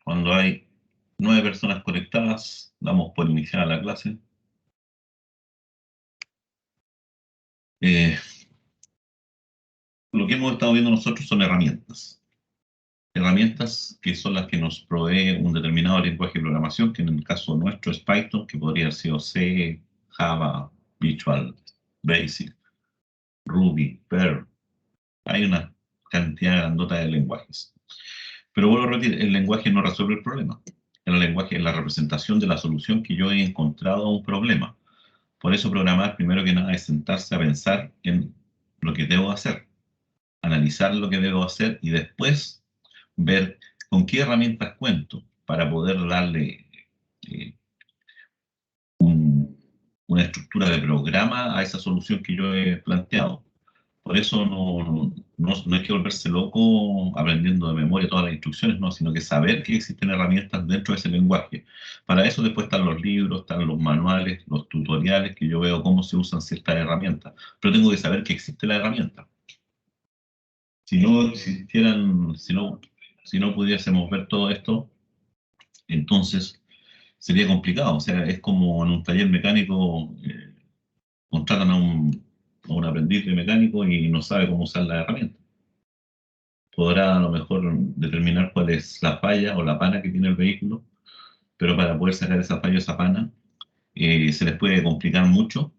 Cuando hay 9 personas conectadas, damos por iniciada la clase. Lo que hemos estado viendo nosotros son herramientas. Herramientas que son las que nos provee un determinado lenguaje de programación, que en el caso nuestro es Python, que podría haber sido C, Java, Visual Basic, Ruby, Perl. Hay una cantidad grandota de lenguajes. Pero vuelvo a repetir, el lenguaje no resuelve el problema. El lenguaje es la representación de la solución que yo he encontrado a un problema. Por eso programar, primero que nada, es sentarse a pensar en lo que debo hacer, analizar lo que debo hacer y después ver con qué herramientas cuento para poder darle eh, una estructura de programa a esa solución que yo he planteado. Por eso no hay que volverse loco aprendiendo de memoria todas las instrucciones, no, sino que saber que existen herramientas dentro de ese lenguaje. Para eso después están los libros, están los manuales, los tutoriales, que yo veo cómo se usan ciertas herramientas. Pero tengo que saber que existe la herramienta. Si no existieran, si no pudiésemos ver todo esto, entonces sería complicado. O sea, es como en un taller mecánico, contratan a un aprendiz de mecánico y no sabe cómo usar la herramienta. Podrá a lo mejor determinar cuál es la falla o la pana que tiene el vehículo, pero para poder sacar esa falla o esa pana, se les puede complicar mucho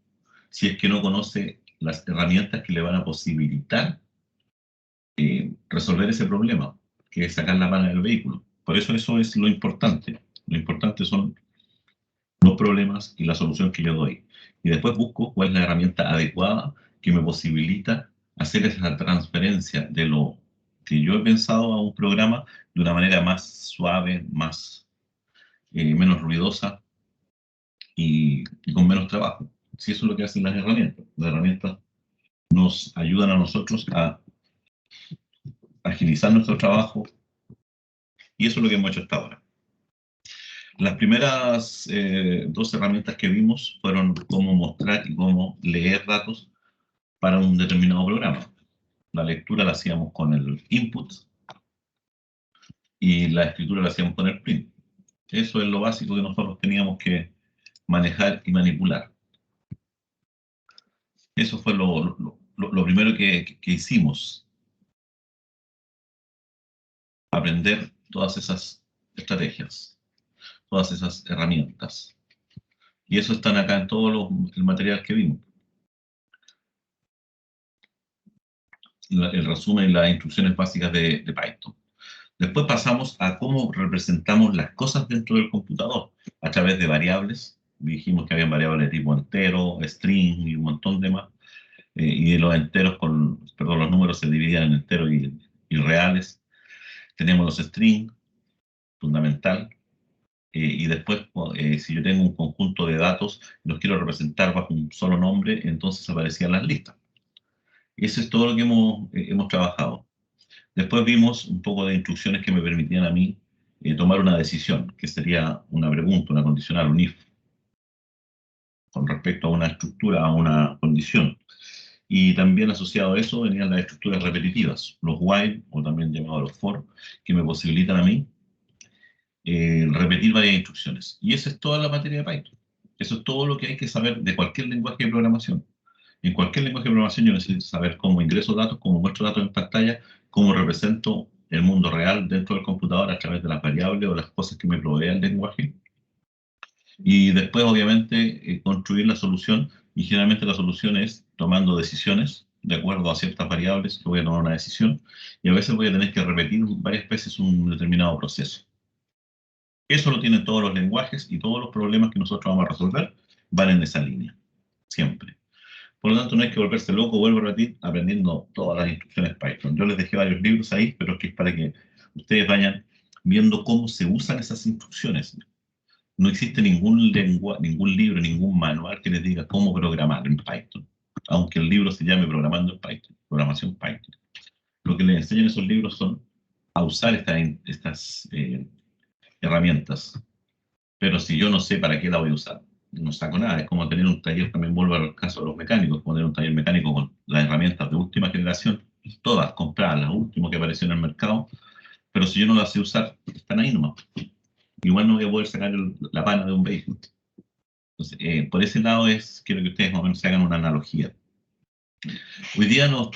si es que no conoce las herramientas que le van a posibilitar resolver ese problema, que es sacar la pana del vehículo. Por eso es lo importante. Lo importante son los problemas y la solución que yo doy. Y después busco cuál es la herramienta adecuada que me posibilita hacer esa transferencia de lo que yo he pensado a un programa de una manera más suave, menos ruidosa y con menos trabajo. Si eso es lo que hacen las herramientas. Las herramientas nos ayudan a nosotros a agilizar nuestro trabajo y eso es lo que hemos hecho hasta ahora. Las primeras 2 herramientas que vimos fueron cómo mostrar y cómo leer datos para un determinado programa. La lectura la hacíamos con el input y la escritura la hacíamos con el print. Eso es lo básico que nosotros teníamos que manejar y manipular. Eso fue lo primero que hicimos. Aprender todas esas estrategias, todas esas herramientas. Y eso están acá en todo el material que vimos. El resumen y las instrucciones básicas de Python. Después pasamos a cómo representamos las cosas dentro del computador a través de variables. Dijimos que había variables de tipo entero, string y un montón de más. Y de los enteros, los números se dividían en enteros y reales. Teníamos los strings, fundamental. Y después, si yo tengo un conjunto de datos y los quiero representar bajo un solo nombre, entonces aparecían las listas. Eso es todo lo que hemos trabajado. Después vimos un poco de instrucciones que me permitían a mí tomar una decisión, que sería una pregunta, una condicional, un if, con respecto a una estructura, a una condición. Y también asociado a eso venían las estructuras repetitivas, los while, o también llamados los for, que me posibilitan a mí repetir varias instrucciones. Y esa es toda la materia de Python. Eso es todo lo que hay que saber de cualquier lenguaje de programación. En cualquier lenguaje de programación yo necesito saber cómo ingreso datos, cómo muestro datos en pantalla, cómo represento el mundo real dentro del computador a través de las variables o las cosas que me provee el lenguaje. Y después, obviamente, construir la solución. Y generalmente la solución es tomando decisiones de acuerdo a ciertas variables que voy a tomar una decisión. Y a veces voy a tener que repetir varias veces un determinado proceso. Eso lo tienen todos los lenguajes y todos los problemas que nosotros vamos a resolver van en esa línea, siempre. Por lo tanto, no hay que volverse loco, vuelvo a repetir, aprendiendo todas las instrucciones Python. Yo les dejé varios libros ahí, pero es que es para que ustedes vayan viendo cómo se usan esas instrucciones. No existe ningún libro, ningún manual que les diga cómo programar en Python, aunque el libro se llame Programando en Python, Programación Python. Lo que les enseñan esos libros son a usar estas herramientas. Pero si yo no sé para qué la voy a usar, no saco nada. Es como tener un taller, también vuelvo al caso de los mecánicos, como tener un taller mecánico con las herramientas de última generación, todas compradas, las últimas que aparecieron en el mercado, pero si yo no las sé usar, están ahí nomás. Igual no voy a poder sacar la pana de un vehículo. Entonces, por ese lado quiero que ustedes más o menos se hagan una analogía. Hoy día nos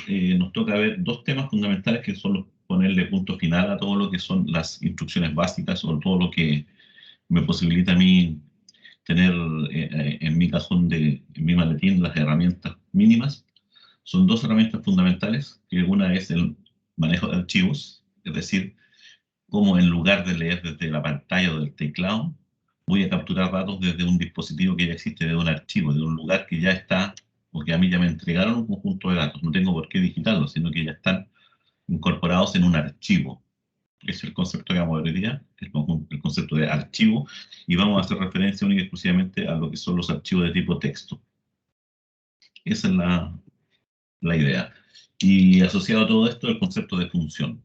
toca ver dos temas fundamentales que son ponerle punto final a todo lo que son las instrucciones básicas o todo lo que me posibilita a mí tener en mi cajón, en mi maletín, las herramientas mínimas. Son dos herramientas fundamentales, que una es el manejo de archivos, es decir, cómo en lugar de leer desde la pantalla o del teclado, voy a capturar datos desde un dispositivo que ya existe, de un archivo, de un lugar que ya está, o que a mí ya me entregaron un conjunto de datos. No tengo por qué digitarlos, sino que ya están incorporados en un archivo. Es el concepto que vamos a ver hoy día, el concepto de archivo, y vamos a hacer referencia única y exclusivamente a lo que son los archivos de tipo texto. Esa es la idea. Y asociado a todo esto, el concepto de función,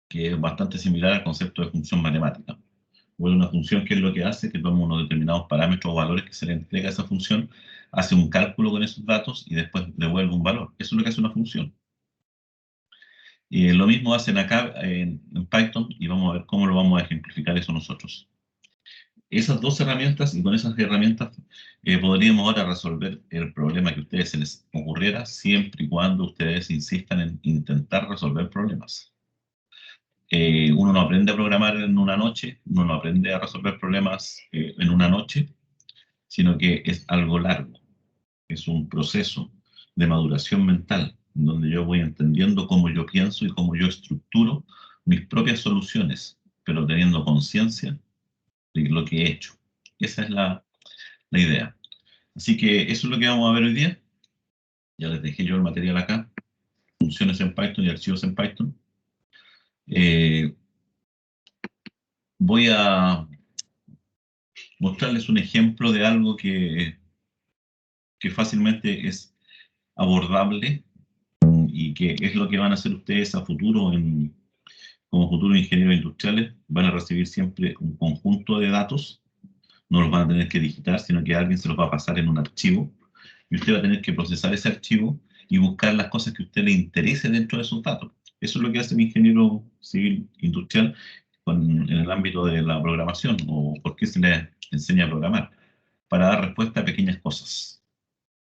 que es bastante similar al concepto de función matemática. Bueno, una función, ¿qué es lo que hace? Que toma unos determinados parámetros o valores que se le entrega a esa función, hace un cálculo con esos datos y después devuelve un valor. Eso es lo que hace una función. Y lo mismo hacen acá en Python, y vamos a ver cómo lo vamos a ejemplificar eso nosotros. Esas dos herramientas, y con esas herramientas podríamos ahora resolver el problema que a ustedes se les ocurriera, siempre y cuando ustedes insistan en intentar resolver problemas. Uno no aprende a programar en una noche, uno no aprende a resolver problemas en una noche, sino que es algo largo, es un proceso de maduración mental, donde yo voy entendiendo cómo yo pienso y cómo yo estructuro mis propias soluciones, pero teniendo conciencia de lo que he hecho. Esa es la idea. Así que eso es lo que vamos a ver hoy día. Ya les dejé yo el material acá, funciones en Python y archivos en Python. Voy a mostrarles un ejemplo de algo que fácilmente es abordable y que es lo que van a hacer ustedes a futuro como futuros ingenieros industriales. Van a recibir siempre un conjunto de datos, no los van a tener que digitar, sino que alguien se los va a pasar en un archivo y usted va a tener que procesar ese archivo y buscar las cosas que a usted le interese dentro de esos datos. Eso es lo que hace mi ingeniero civil industrial en el ámbito de la programación, o por qué se le enseña a programar, para dar respuesta a pequeñas cosas.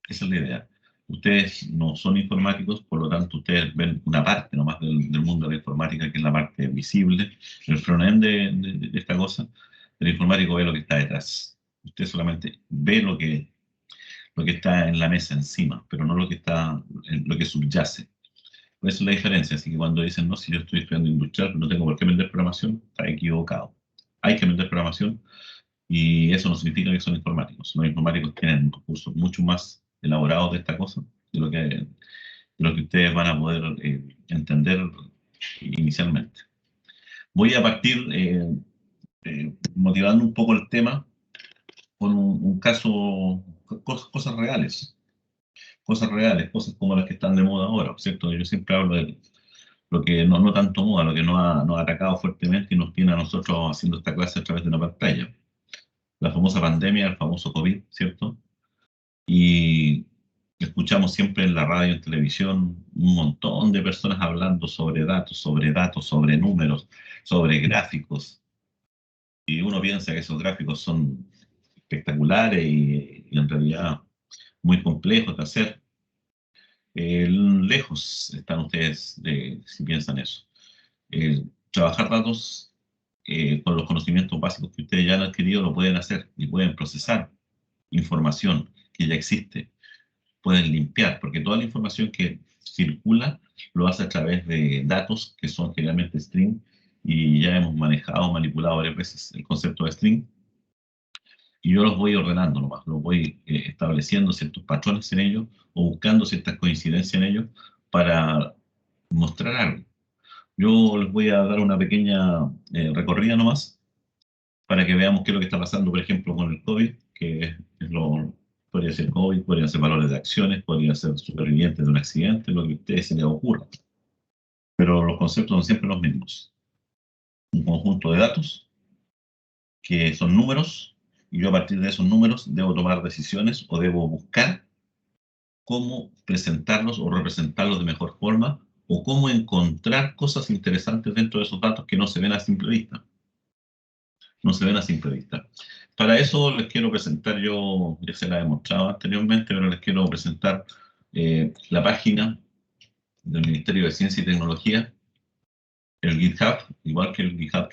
Esa es la idea. Ustedes no son informáticos, por lo tanto ustedes ven una parte nomás del mundo de la informática, que es la parte visible, el front-end de esta cosa. El informático ve lo que está detrás. Usted solamente ve lo que está en la mesa encima, pero no lo que está, lo que subyace. Esa es la diferencia. Así que cuando dicen, no, si yo estoy estudiando industrial, no tengo por qué vender programación, está equivocado. Hay que vender programación, y eso no significa que son informáticos. Los informáticos tienen cursos mucho más elaborados de esta cosa, de lo que ustedes van a poder entender inicialmente. Voy a partir motivando un poco el tema con un caso, cosas reales. Cosas reales, cosas como las que están de moda ahora, ¿cierto? Yo siempre hablo de lo que no tanto moda, lo que nos ha atacado fuertemente y nos tiene a nosotros haciendo esta clase a través de una pantalla. La famosa pandemia, el famoso COVID, ¿cierto? Y escuchamos siempre en la radio, en televisión, un montón de personas hablando sobre datos, sobre números, sobre gráficos. Y uno piensa que esos gráficos son espectaculares y en realidad muy complejos de hacer. Lejos están ustedes si piensan eso. Trabajar datos con los conocimientos básicos que ustedes ya han adquirido lo pueden hacer y pueden procesar información que ya existe, pueden limpiar, porque toda la información que circula lo hace a través de datos que son generalmente string, y ya hemos manejado, manipulado varias veces el concepto de string, y yo los voy ordenando nomás, los voy estableciendo ciertos patrones en ellos o buscando ciertas coincidencias en ellos para mostrar algo. Yo les voy a dar una pequeña recorrida nomás para que veamos qué es lo que está pasando, por ejemplo, con el COVID, que podría ser COVID, podría ser valores de acciones, podría ser supervivientes de un accidente, lo que a ustedes se les ocurra. Pero los conceptos son siempre los mismos. Un conjunto de datos que son números, y yo a partir de esos números debo tomar decisiones o debo buscar cómo presentarlos o representarlos de mejor forma o cómo encontrar cosas interesantes dentro de esos datos que no se ven a simple vista. No se ven a simple vista. Para eso les quiero presentar, yo ya se la he mostrado anteriormente, pero les quiero presentar la página del Ministerio de Ciencia y Tecnología, el GitHub, igual que el GitHub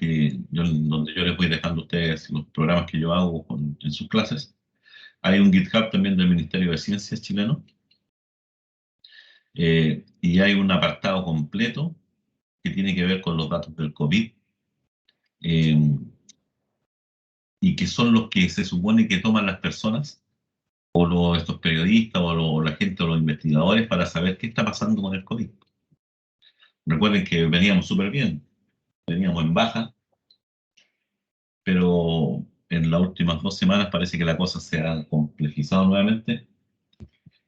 donde yo les voy dejando a ustedes los programas que yo hago en sus clases. Hay un GitHub también del Ministerio de Ciencias chileno, y hay un apartado completo que tiene que ver con los datos del COVID, eh, y que son los que se supone que toman las personas, o estos periodistas, o la gente, o los investigadores, para saber qué está pasando con el COVID. Recuerden que veníamos súper bien, veníamos en baja, pero en las últimas 2 semanas parece que la cosa se ha complejizado nuevamente,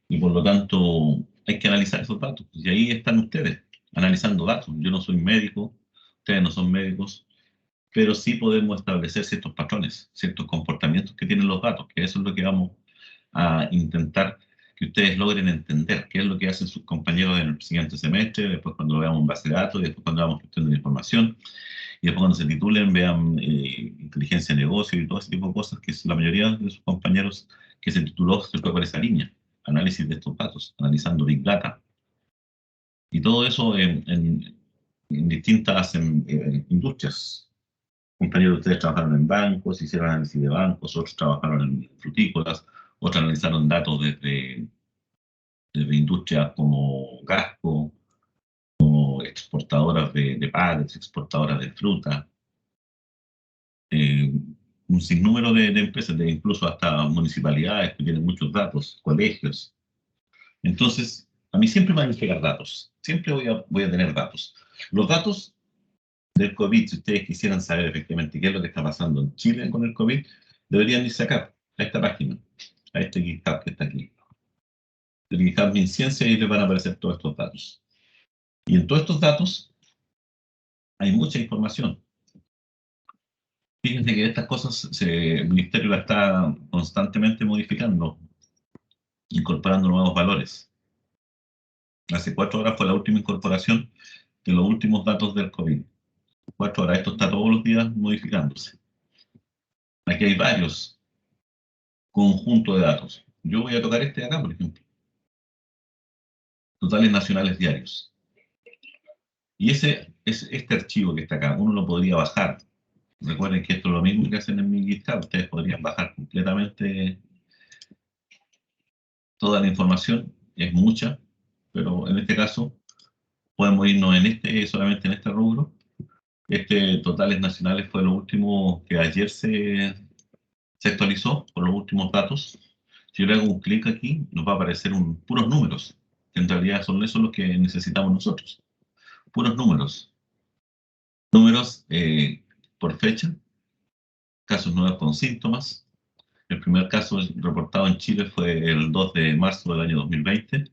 y por lo tanto hay que analizar esos datos. Y ahí están ustedes, analizando datos. Yo no soy médico, ustedes no son médicos, pero sí podemos establecer ciertos patrones, ciertos comportamientos que tienen los datos, que eso es lo que vamos a intentar que ustedes logren entender, qué es lo que hacen sus compañeros en el siguiente semestre, después cuando veamos un base de datos, después cuando veamos cuestión de información, y después cuando se titulen vean inteligencia de negocio y todo ese tipo de cosas, que es la mayoría de sus compañeros que se tituló se fue por esa línea, análisis de estos datos, analizando Big Data. Y todo eso en distintas industrias. Compañeros de ustedes trabajaron en bancos, hicieron análisis de bancos, otros trabajaron en frutícolas, otros analizaron datos desde industrias como Gasco, como exportadoras de pallets, exportadoras de fruta, eh, un sinnúmero de empresas, incluso hasta municipalidades que tienen muchos datos, colegios. Entonces, a mí siempre me van a llegar datos, siempre voy a tener datos. Los datos del COVID, si ustedes quisieran saber efectivamente qué es lo que está pasando en Chile con el COVID, deberían irse acá, a esta página, a este GitHub que está aquí. El GitHub MinCiencia, y les van a aparecer todos estos datos. Y en todos estos datos hay mucha información. Fíjense que estas cosas el Ministerio la está constantemente modificando, incorporando nuevos valores. Hace 4 horas fue la última incorporación de los últimos datos del COVID. 4 horas, esto está todos los días modificándose. Aquí hay varios conjuntos de datos. Yo voy a tocar este de acá, por ejemplo. Totales nacionales diarios. Y este archivo que está acá, uno lo podría bajar. Recuerden que esto es lo mismo que hacen en mi GitHub. Ustedes podrían bajar completamente toda la información. Es mucha, pero en este caso podemos irnos solamente en este rubro. Totales nacionales fue lo último que ayer se actualizó con los últimos datos. Si yo le hago un clic aquí, nos va a aparecer puros números, que en realidad son esos los que necesitamos nosotros. Puros números. Números por fecha, casos nuevos con síntomas. El primer caso reportado en Chile fue el 2 de marzo del año 2020.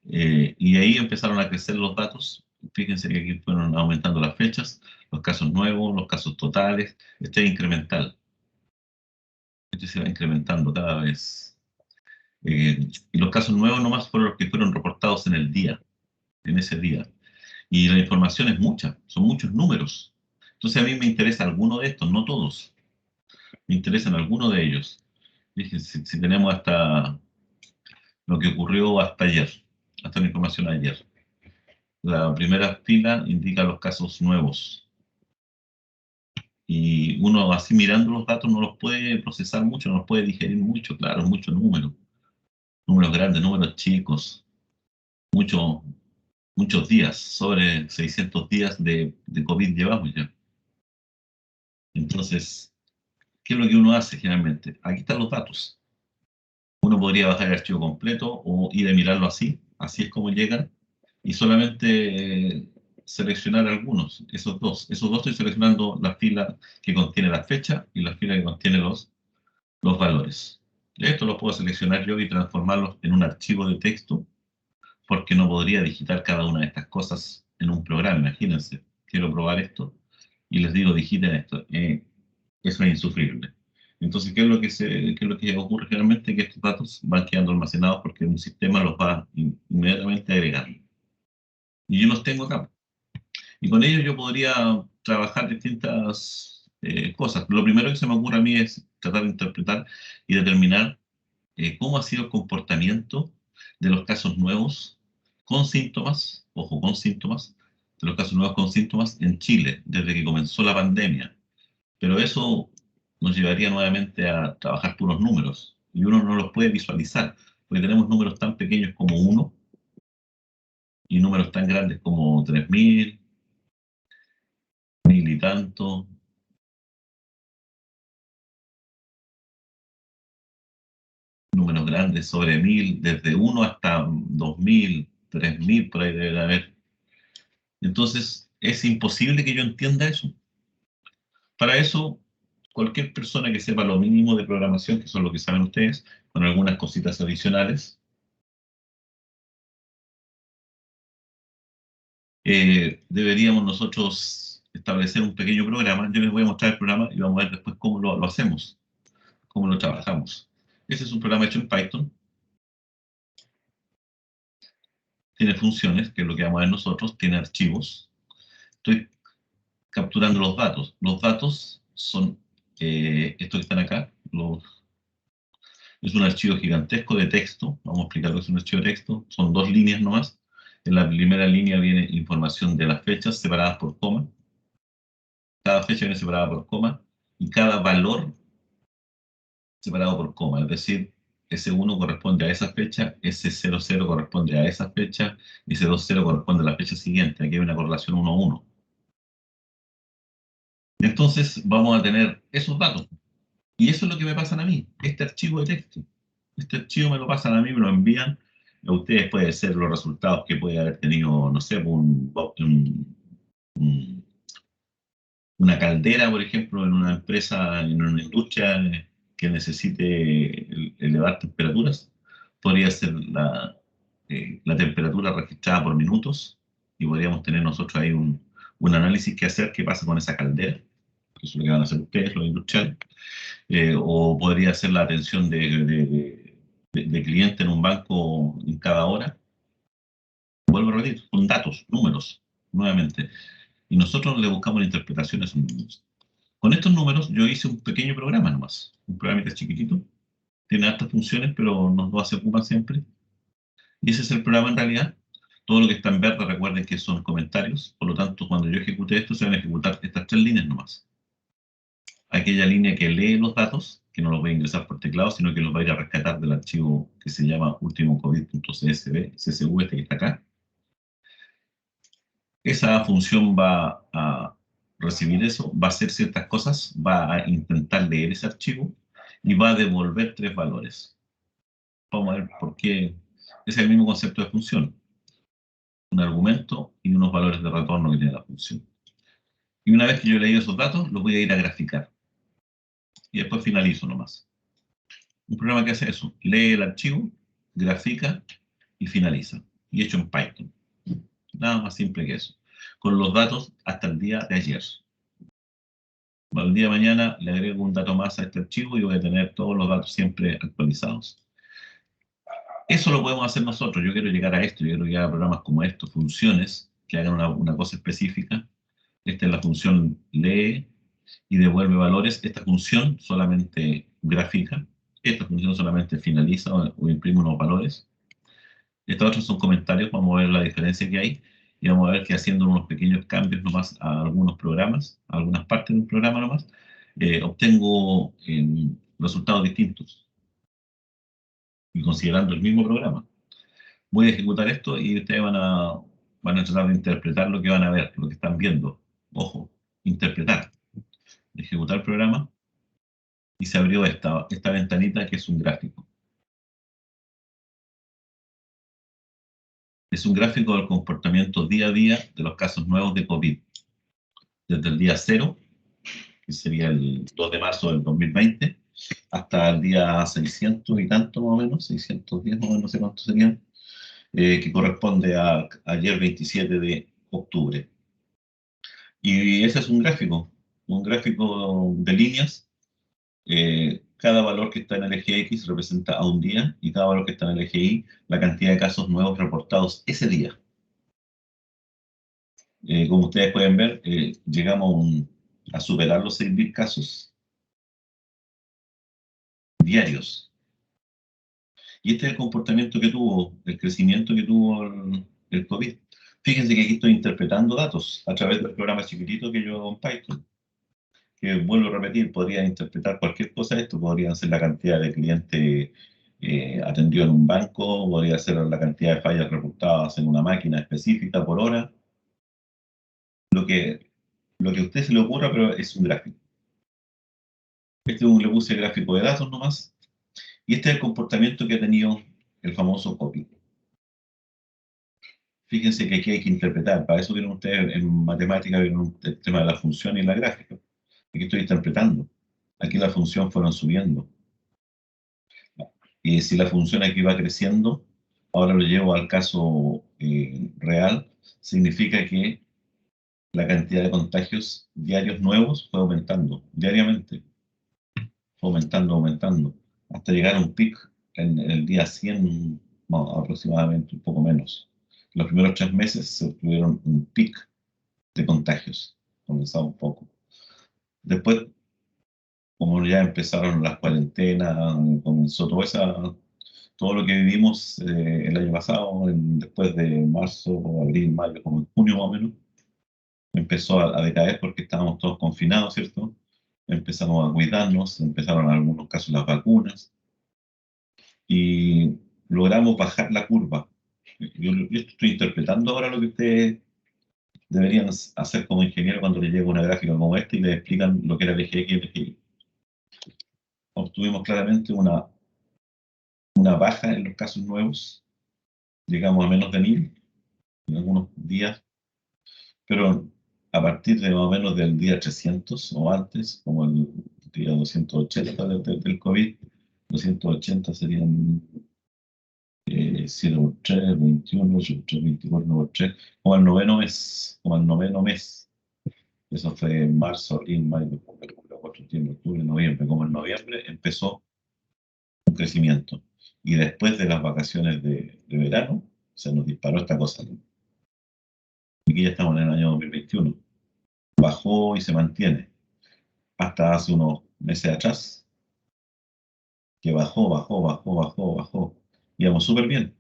Y ahí empezaron a crecer los datos. Fíjense que aquí fueron aumentando las fechas, los casos nuevos, los casos totales. Este es incremental. Este se va incrementando cada vez. Y los casos nuevos nomás fueron los que fueron reportados en el día, en ese día. Y la información es mucha, son muchos números. Entonces a mí me interesa alguno de estos, no todos. Me interesan algunos de ellos. Fíjense, si tenemos hasta lo que ocurrió hasta ayer, hasta la información ayer. La primera fila indica los casos nuevos. Y uno así mirando los datos no los puede procesar mucho, no los puede digerir mucho, claro, muchos números. Números grandes, números chicos, muchos muchos días, sobre 600 días de COVID llevamos ya. Entonces, ¿qué es lo que uno hace generalmente? Aquí están los datos. Uno podría bajar el archivo completo o ir a mirarlo así es como llegan, y solamente seleccionar algunos, esos dos. Esos dos estoy seleccionando la fila que contiene la fecha y la fila que contiene los valores. Esto lo puedo seleccionar yo y transformarlos en un archivo de texto, porque no podría digitar cada una de estas cosas en un programa. Imagínense, quiero probar esto y les digo digiten esto. Eso es insufrible. Entonces, ¿qué es lo que ocurre generalmente? Que estos datos van quedando almacenados porque un sistema los va inmediatamente agregando. Y yo los tengo acá. Y con ellos yo podría trabajar distintas cosas. Lo primero que se me ocurre a mí es tratar de interpretar y determinar cómo ha sido el comportamiento de los casos nuevos con síntomas, ojo, con síntomas, de los casos nuevos con síntomas en Chile desde que comenzó la pandemia. Pero eso nos llevaría nuevamente a trabajar puros números y uno no los puede visualizar porque tenemos números tan pequeños como uno y números tan grandes como 3.000, 1.000 y tanto, números grandes sobre 1.000, desde uno hasta 2.000, 3.000, por ahí debe haber. Entonces, es imposible que yo entienda eso. Para eso, cualquier persona que sepa lo mínimo de programación, que son lo que saben ustedes, con algunas cositas adicionales, deberíamos nosotros establecer un pequeño programa. Yo les voy a mostrar el programa y vamos a ver después cómo lo hacemos, cómo lo trabajamos. Ese es un programa hecho en Python, tiene funciones, que es lo que vamos a ver nosotros, tiene archivos. Estoy capturando los datos. Los datos son estos que están acá. Es un archivo gigantesco de texto. Vamos a explicar lo que es un archivo de texto. Son 2 líneas nomás. En la primera línea viene información de las fechas separadas por coma. Cada fecha viene separada por coma y cada valor separado por coma. Es decir, S1 corresponde a esa fecha, S00 corresponde a esa fecha y S20 corresponde a la fecha siguiente. Aquí hay una correlación 1 a 1. Entonces vamos a tener esos datos. Y eso es lo que me pasan a mí, este archivo de texto. Este archivo me lo pasan a mí, me lo envían. A ustedes puede ser los resultados que puede haber tenido, no sé, un, una caldera, por ejemplo, en una empresa, en una industria que necesite elevar temperaturas. Podría ser la temperatura registrada por minutos y podríamos tener nosotros ahí un análisis que hacer qué pasa con esa caldera, que es lo que van a hacer ustedes, los industriales. O podría ser la atención de cliente en un banco en cada hora. Vuelvo a repetir, con datos, números, nuevamente. Y nosotros le buscamos la interpretación a esos números. Con estos números yo hice un pequeño programa nomás, un programa que es chiquitito, tiene altas funciones, pero no se ocupan siempre. Y ese es el programa en realidad. Todo lo que está en verde, recuerden que son comentarios, por lo tanto, cuando yo ejecute esto, se van a ejecutar estas 3 líneas nomás. Aquella línea que lee los datos, que no los va a ingresar por teclado, sino que los va a ir a rescatar del archivo que se llama ultimocovid.csv, este que está acá. Esa función va a recibir eso, va a hacer ciertas cosas, va a intentar leer ese archivo y va a devolver 3 valores. Vamos a ver por qué. Es el mismo concepto de función. Un argumento y unos valores de retorno que tiene la función. Y una vez que yo he leído esos datos, los voy a ir a graficar. Y después finalizo nomás. Un programa que hace eso, lee el archivo, grafica y finaliza. Y hecho en Python. Nada más simple que eso. Con los datos hasta el día de ayer. Al día de mañana le agrego un dato más a este archivo y voy a tener todos los datos siempre actualizados. Eso lo podemos hacer nosotros. Yo quiero llegar a esto, yo quiero llegar a programas como estos, funciones que hagan una cosa específica. Esta es la función lee y devuelve valores. Esta función solamente grafica. Esta función solamente finaliza o imprime unos valores. Estos otros son comentarios, vamos a ver la diferencia que hay y vamos a ver que haciendo unos pequeños cambios nomás a algunos programas, a algunas partes de un programa nomás, obtengo resultados distintos y considerando el mismo programa. Voy a ejecutar esto y ustedes van a tratar de interpretar lo que van a ver, lo que están viendo. Ojo, interpretar. Ejecutar el programa y se abrió esta ventanita que es un gráfico. Es un gráfico del comportamiento día a día de los casos nuevos de COVID. Desde el día 0, que sería el 2 de marzo del 2020, hasta el día 600 y tanto más o menos, 610 más o menos, no sé cuántos serían, que corresponde a ayer 27 de octubre. Y ese es un gráfico de líneas. Cada valor que está en el eje X representa a un día y cada valor que está en el eje Y la cantidad de casos nuevos reportados ese día. Como ustedes pueden ver, llegamos a superar los 6.000 casos diarios. Y este es el comportamiento que tuvo, el crecimiento que tuvo el COVID. Fíjense que aquí estoy interpretando datos a través del programa chiquitito que yo hago en Python, que vuelvo a repetir, podría interpretar cualquier cosa de esto, podría ser la cantidad de clientes atendidos en un banco, podría ser la cantidad de fallas reportadas en una máquina específica por hora, lo que, lo que a usted se le ocurra, pero es un gráfico. Este es un le puse gráfico de datos nomás, y este es el comportamiento que ha tenido el famoso COVID. Fíjense que aquí hay que interpretar, para eso vieron ustedes en matemática, vieron el tema de la función y la gráfica. Aquí estoy interpretando. Aquí la función fueron subiendo. Y si la función aquí va creciendo, ahora lo llevo al caso real, significa que la cantidad de contagios diarios nuevos fue aumentando, diariamente, fue aumentando, aumentando, hasta llegar a un pic en el día 100, no, aproximadamente, un poco menos. Los primeros 3 meses se tuvieron un pic de contagios, comenzaba un poco. Después, como ya empezaron las cuarentenas, comenzó todo lo que vivimos el año pasado, después de marzo, abril, mayo, como en junio más o menos, empezó a decaer porque estábamos todos confinados, ¿cierto? Empezamos a cuidarnos, empezaron en algunos casos las vacunas y logramos bajar la curva. Yo estoy interpretando ahora lo que ustedes deberían hacer como ingeniero cuando les llega una gráfica como esta y les explican lo que era el eje X y el eje Y. Obtuvimos claramente una baja en los casos nuevos, llegamos a menos de 1.000 en algunos días, pero a partir de más o menos del día 300 o antes, como el día 280 del COVID, 280 serían 0,3, 21, 83, 24, 93, como el noveno mes. Eso fue en marzo, abril, mayo, junio, julio, agosto, septiembre, octubre, noviembre. Como en noviembre empezó un crecimiento. Y después de las vacaciones de verano, se nos disparó esta cosa. Y aquí ya estamos en el año 2021. Bajó y se mantiene. Hasta hace unos meses atrás, que bajó, bajó, bajó, bajó, bajó. Íbamos súper bien.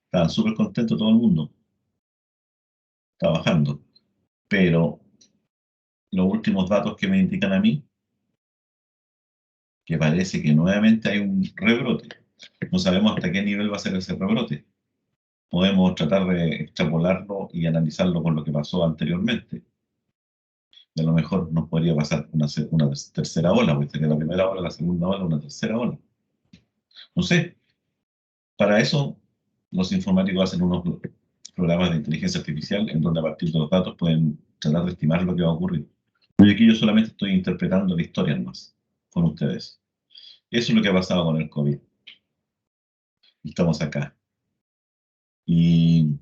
Estaban súper contentos todo el mundo trabajando. Pero los últimos datos que me indican a mí, que parece que nuevamente hay un rebrote. No sabemos hasta qué nivel va a ser ese rebrote. Podemos tratar de extrapolarlo y analizarlo con lo que pasó anteriormente. Y a lo mejor nos podría pasar una tercera ola, porque sería la primera ola, la segunda ola, una tercera ola. No sé, para eso los informáticos hacen unos programas de inteligencia artificial en donde a partir de los datos pueden tratar de estimar lo que va a ocurrir. Pero aquí yo solamente estoy interpretando la historia más con ustedes. Eso es lo que ha pasado con el COVID. Estamos acá. Y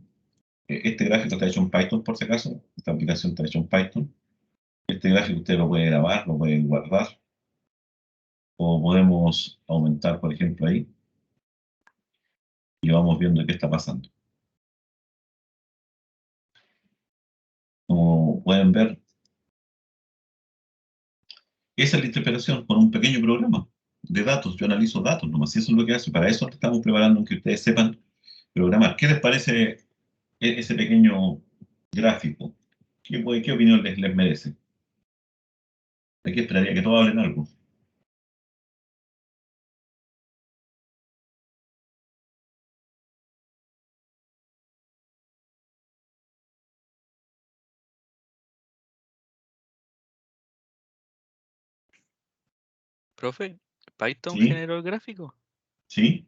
este gráfico está hecho en Python, por si acaso. Esta aplicación está hecha en Python. Este gráfico usted lo puede grabar, lo puede guardar. O podemos aumentar, por ejemplo, ahí. Y vamos viendo qué está pasando. Como pueden ver, esa es la interpretación con un pequeño programa de datos. Yo analizo datos nomás. Y eso es lo que hace. Para eso estamos preparando que ustedes sepan programar. ¿Qué les parece ese pequeño gráfico? ¿Qué opinión les merece? Aquí esperaría que todos hablen algo. Profe, ¿Python ¿Sí? generó el gráfico? ¿Sí?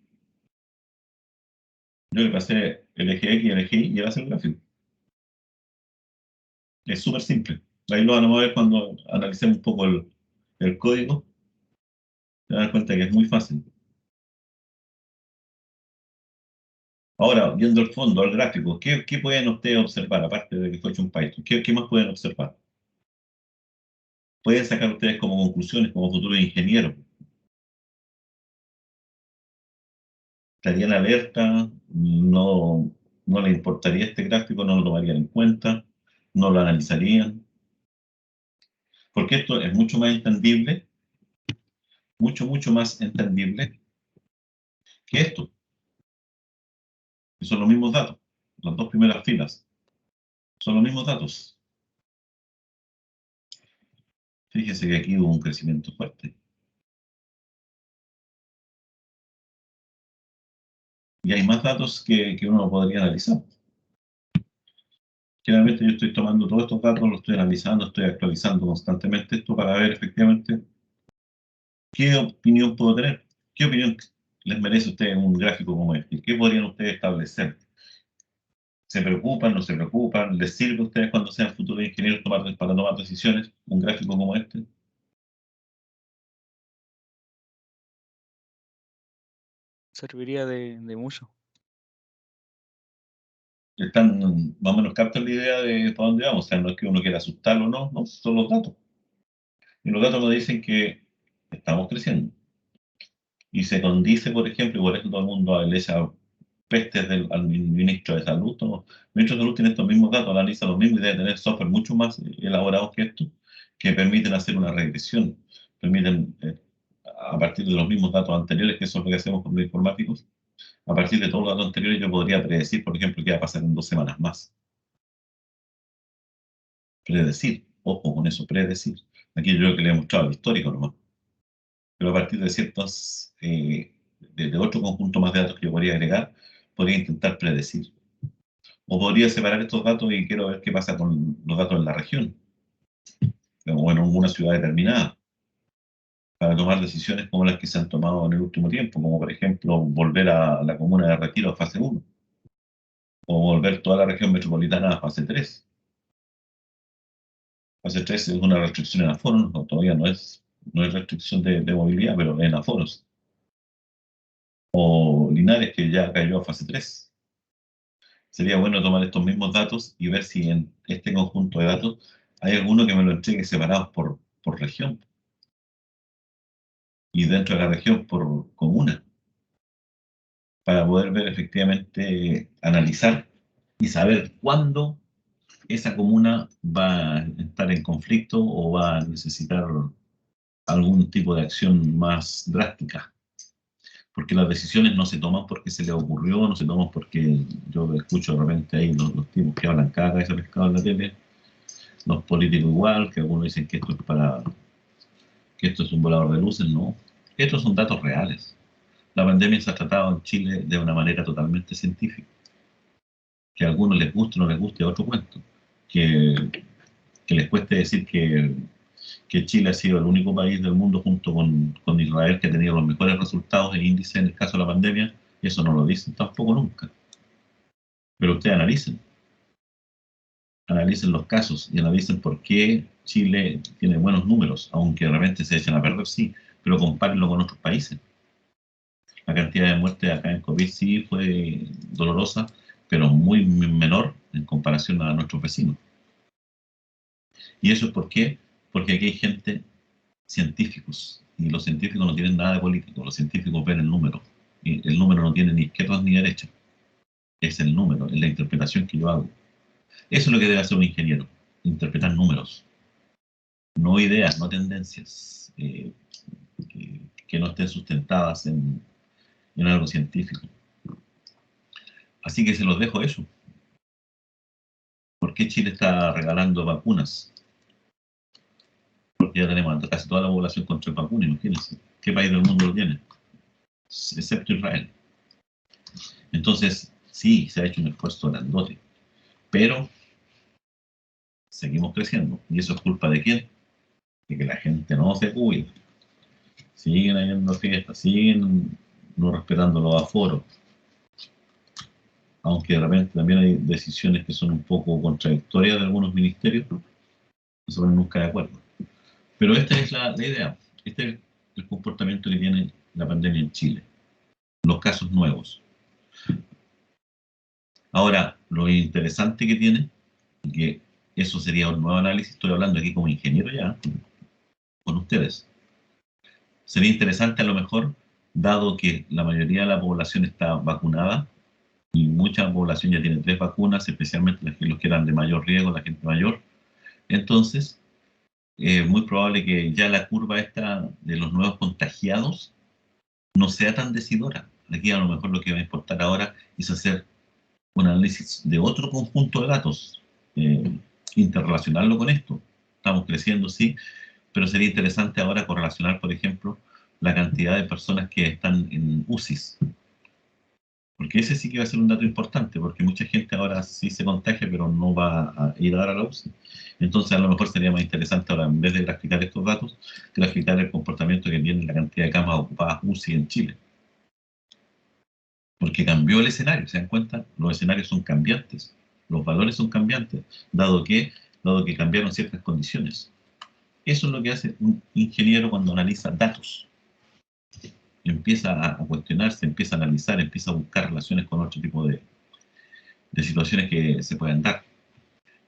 Yo le pasé el eje X y el eje Y y va a ser el gráfico. Es súper simple. Ahí lo van a ver cuando analicemos un poco el código. Se van a dar cuenta que es muy fácil. Ahora, viendo el fondo, el gráfico, ¿qué pueden ustedes observar, aparte de que fue hecho en Python? ¿Qué más pueden observar? Pueden sacar ustedes como conclusiones, como futuros ingenieros. ¿Estarían alerta? ¿No, no les importaría este gráfico, no lo tomarían en cuenta, no lo analizarían, porque esto es mucho más entendible, mucho más entendible que esto, que son los mismos datos, las dos primeras filas, son los mismos datos. Fíjese que aquí hubo un crecimiento fuerte. Y hay más datos que uno podría analizar. Generalmente yo estoy tomando todos estos datos, los estoy analizando, estoy actualizando constantemente esto para ver efectivamente qué opinión puedo tener, qué opinión les merece a ustedes un gráfico como este, qué podrían ustedes establecer. ¿Se preocupan, no se preocupan? ¿Les sirve a ustedes cuando sean futuros ingenieros para tomar decisiones un gráfico como este? Serviría de mucho. Están, más o menos captan la idea de para dónde vamos, o sea, no es que uno quiera asustarlo, no, no, son los datos. Y los datos nos dicen que estamos creciendo. Y se condice, por ejemplo, y por eso todo el mundo le echa pestes al ministro de Salud. ¿No? El ministro de Salud tiene estos mismos datos, analiza los mismos y debe tener software mucho más elaborados que esto, que permiten hacer una regresión, permiten, a partir de los mismos datos anteriores, que eso es lo que hacemos con los informáticos, a partir de todos los datos anteriores yo podría predecir, por ejemplo, qué va a pasar en 2 semanas más. Predecir, ojo con eso, predecir. Aquí yo creo que le he mostrado el histórico nomás. Pero a partir de ciertos, de otro conjunto más de datos que yo podría agregar, podría intentar predecir. O podría separar estos datos y quiero ver qué pasa con los datos en la región, o en alguna ciudad determinada, para tomar decisiones como las que se han tomado en el último tiempo, como por ejemplo volver a la comuna de Retiro a fase 1, o volver toda la región metropolitana a fase 3. Fase 3 es una restricción en aforos, no, todavía no es restricción de movilidad, pero en aforos. O Linares, que ya cayó a fase 3. Sería bueno tomar estos mismos datos y ver si en este conjunto de datos hay alguno que me lo entregue separados por región y dentro de la región por comuna, para poder ver efectivamente, analizar y saber cuándo esa comuna va a estar en conflicto o va a necesitar algún tipo de acción más drástica. Porque las decisiones no se toman porque se le ocurrió, no se toman porque yo escucho de repente ahí los tipos que hablan cada vez pescado en la tele, los políticos igual, que algunos dicen que esto es un volador de luces, no. Estos son datos reales. La pandemia se ha tratado en Chile de una manera totalmente científica. Que a algunos les guste o no les guste, otro cuento. Que les cueste decir que Chile ha sido el único país del mundo junto con Israel que ha tenido los mejores resultados en índice en el caso de la pandemia, eso no lo dicen tampoco nunca. Pero ustedes analicen los casos y analicen por qué Chile tiene buenos números, aunque realmente se echan a perder, sí, pero compárenlo con otros países. La cantidad de muertes acá en COVID sí fue dolorosa, pero muy menor en comparación a nuestros vecinos. ¿Y eso es por qué? Porque aquí hay gente, científicos, y los científicos no tienen nada de político, los científicos ven el número, y el número no tiene ni izquierda ni derecha, es el número, es la interpretación que yo hago. Eso es lo que debe hacer un ingeniero, interpretar números, no ideas, no tendencias, que no estén sustentadas en algo científico. Así que se los dejo eso. ¿Por qué Chile está regalando vacunas? Porque ya tenemos casi toda la población con 3 vacunas, imagínense. ¿Qué país del mundo lo tiene? Excepto Israel. Entonces, sí, se ha hecho un esfuerzo grandote, pero seguimos creciendo. ¿Y eso es culpa de quién? De que la gente no se cuida. Siguen habiendo fiestas, siguen no respetando los aforos, aunque de repente también hay decisiones que son un poco contradictorias de algunos ministerios, no se ponen nunca de acuerdo. Pero esta es la idea, este es el comportamiento que tiene la pandemia en Chile, los casos nuevos. Ahora, lo interesante que tiene, y que eso sería un nuevo análisis, estoy hablando aquí como ingeniero ya, con ustedes. Sería interesante a lo mejor, dado que la mayoría de la población está vacunada, y mucha población ya tiene 3 vacunas, especialmente los que eran de mayor riesgo, la gente mayor. Entonces, es muy probable que ya la curva esta de los nuevos contagiados no sea tan decidora. Aquí a lo mejor lo que va a importar ahora es hacer un análisis de otro conjunto de datos, interrelacionarlo con esto. Estamos creciendo, sí, pero sería interesante ahora correlacionar, por ejemplo, la cantidad de personas que están en UCIs, porque ese sí que va a ser un dato importante, porque mucha gente ahora sí se contagia, pero no va a ir a dar a la UCI. Entonces, a lo mejor sería más interesante ahora, en vez de graficar estos datos, graficar el comportamiento que tiene la cantidad de camas ocupadas UCI en Chile. Porque cambió el escenario, ¿se dan cuenta? Los escenarios son cambiantes, los valores son cambiantes, dado que cambiaron ciertas condiciones. Eso es lo que hace un ingeniero cuando analiza datos. Empieza a cuestionarse, empieza a analizar, empieza a buscar relaciones con otro tipo de situaciones que se puedan dar.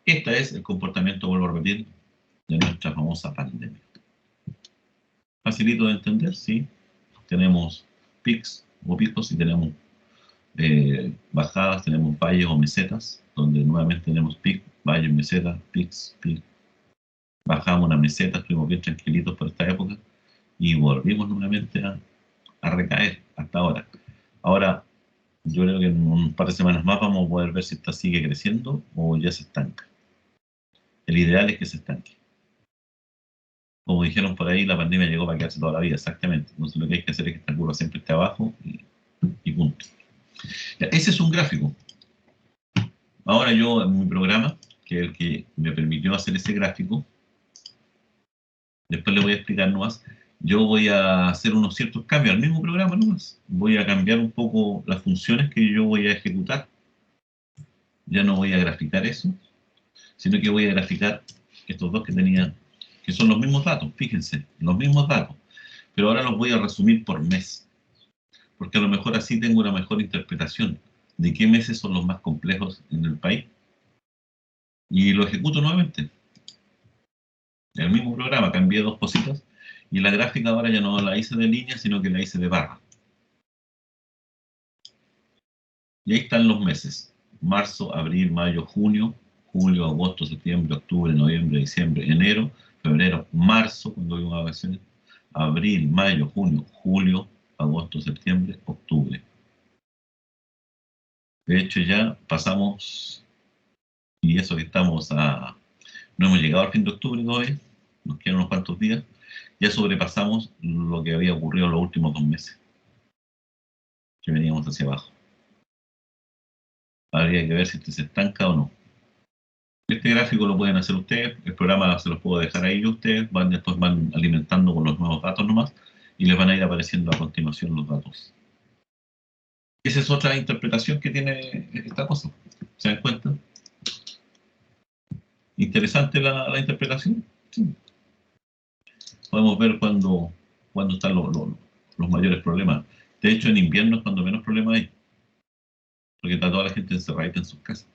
Este es el comportamiento, vuelvo a repetir, de nuestra famosa pandemia. Facilito de entender, sí. Tenemos pics o picos y tenemos bajadas, tenemos valles o mesetas, donde nuevamente tenemos pic, valles, mesetas, pics, pic. Bajamos una meseta, estuvimos bien tranquilitos por esta época y volvimos nuevamente a recaer hasta ahora. Ahora, yo creo que en un par de semanas más vamos a poder ver si esta sigue creciendo o ya se estanca. El ideal es que se estanque. Como dijeron por ahí, la pandemia llegó para quedarse toda la vida, exactamente. Entonces lo que hay que hacer es que esta curva siempre esté abajo y punto. Ya, ese es un gráfico. Ahora yo en mi programa, que es el que me permitió hacer ese gráfico, después le voy a explicar nomás, yo voy a hacer unos ciertos cambios al mismo programa nomás. Voy a cambiar un poco las funciones que yo voy a ejecutar. Ya no voy a graficar eso, sino que voy a graficar estos dos que tenía, que son los mismos datos, fíjense, los mismos datos, pero ahora los voy a resumir por mes, porque a lo mejor así tengo una mejor interpretación de qué meses son los más complejos en el país, y lo ejecuto nuevamente. En el mismo programa cambié dos cositas, y la gráfica ahora ya no la hice de línea, sino que la hice de barra. Y ahí están los meses, marzo, abril, mayo, junio, julio, agosto, septiembre, octubre, noviembre, diciembre, enero, febrero, marzo, cuando hay una vacaciones, abril, mayo, junio, julio, agosto, septiembre, octubre. De hecho ya pasamos, y eso que no hemos llegado al fin de octubre todavía, nos quedan unos cuantos días, ya sobrepasamos lo que había ocurrido en los últimos 2 meses, que veníamos hacia abajo. Habría que ver si esto se estanca o no. Este gráfico lo pueden hacer ustedes, el programa se los puedo dejar ahí, ustedes después van alimentando con los nuevos datos nomás y les van a ir apareciendo a continuación los datos. Esa es otra interpretación que tiene esta cosa, ¿se dan cuenta? Interesante la interpretación. Sí. Podemos ver cuando están los mayores problemas. De hecho, en invierno es cuando menos problemas hay, porque está toda la gente encerradita en sus casas.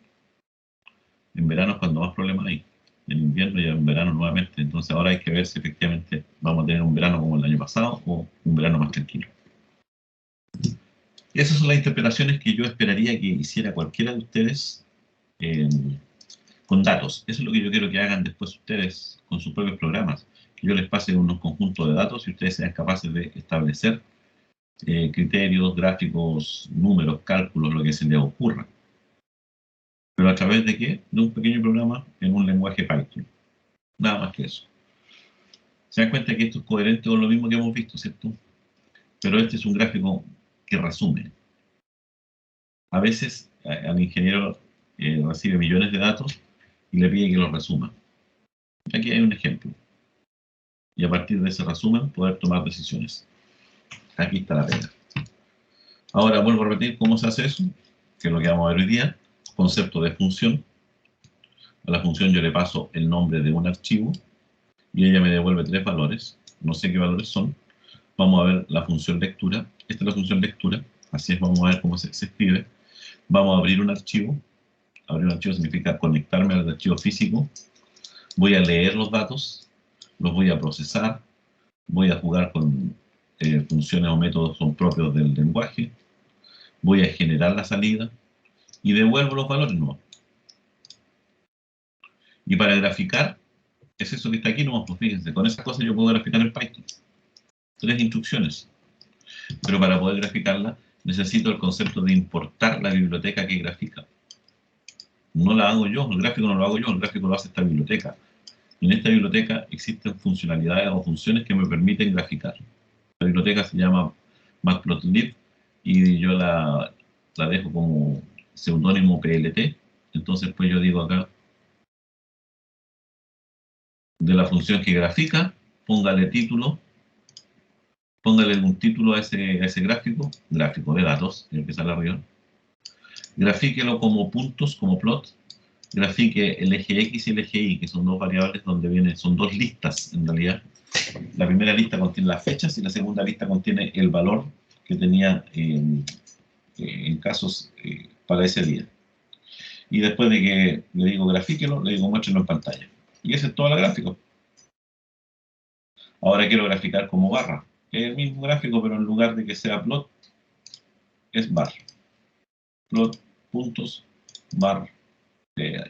En verano es cuando más problemas hay. En invierno y en verano nuevamente. Entonces ahora hay que ver si efectivamente vamos a tener un verano como el año pasado o un verano más tranquilo. Esas son las interpretaciones que yo esperaría que hiciera cualquiera de ustedes con datos. Eso es lo que yo quiero que hagan después ustedes con sus propios programas. Que yo les pase unos conjuntos de datos y ustedes sean capaces de establecer criterios, gráficos, números, cálculos, lo que se les ocurra. ¿Pero a través de qué? De un pequeño programa en un lenguaje Python. Nada más que eso. Se dan cuenta que esto es coherente con lo mismo que hemos visto, ¿cierto? Pero este es un gráfico que resume. A veces al ingeniero recibe millones de datos y le pide que los resuma. Aquí hay un ejemplo. Y a partir de ese resumen poder tomar decisiones. Aquí está la pega. Ahora vuelvo a repetir cómo se hace eso, que es lo que vamos a ver hoy día. Concepto de función. A la función yo le paso el nombre de un archivo y ella me devuelve 3 valores. No sé qué valores son. Vamos a ver la función lectura. Esta es la función lectura. Así es, vamos a ver cómo se escribe. Vamos a abrir un archivo. Abrir un archivo significa conectarme al archivo físico. Voy a leer los datos. Los voy a procesar. Voy a jugar con funciones o métodos son propios del lenguaje. Voy a generar la salida. y devuelvo los valores nuevos. Y para graficar, es eso que está aquí nomás, pues fíjense, con esas cosas yo puedo graficar en Python. 3 instrucciones. Pero para poder graficarla, necesito el concepto de importar la biblioteca que grafica. No la hago yo, el gráfico no lo hago yo, el gráfico lo hace esta biblioteca. Y en esta biblioteca existen funcionalidades o funciones que me permiten graficar. La biblioteca se llama matplotlib y yo la dejo como seudónimo PLT. Entonces, pues yo digo acá, de la función que grafica, póngale título, póngale algún título a ese gráfico de datos, el que sale arriba. Grafíquelo como puntos, como plot. Grafique el eje X y el eje Y, que son dos variables donde vienen, son dos listas en realidad. La primera lista contiene las fechas y la segunda lista contiene el valor que tenía en casos para ese día. Y después de que le digo grafíquelo, le digo muéstrenlo en pantalla. Y esa es toda la gráfica. Ahora quiero graficar como barra. Es el mismo gráfico, pero en lugar de que sea plot, es bar. Plot, puntos, bar,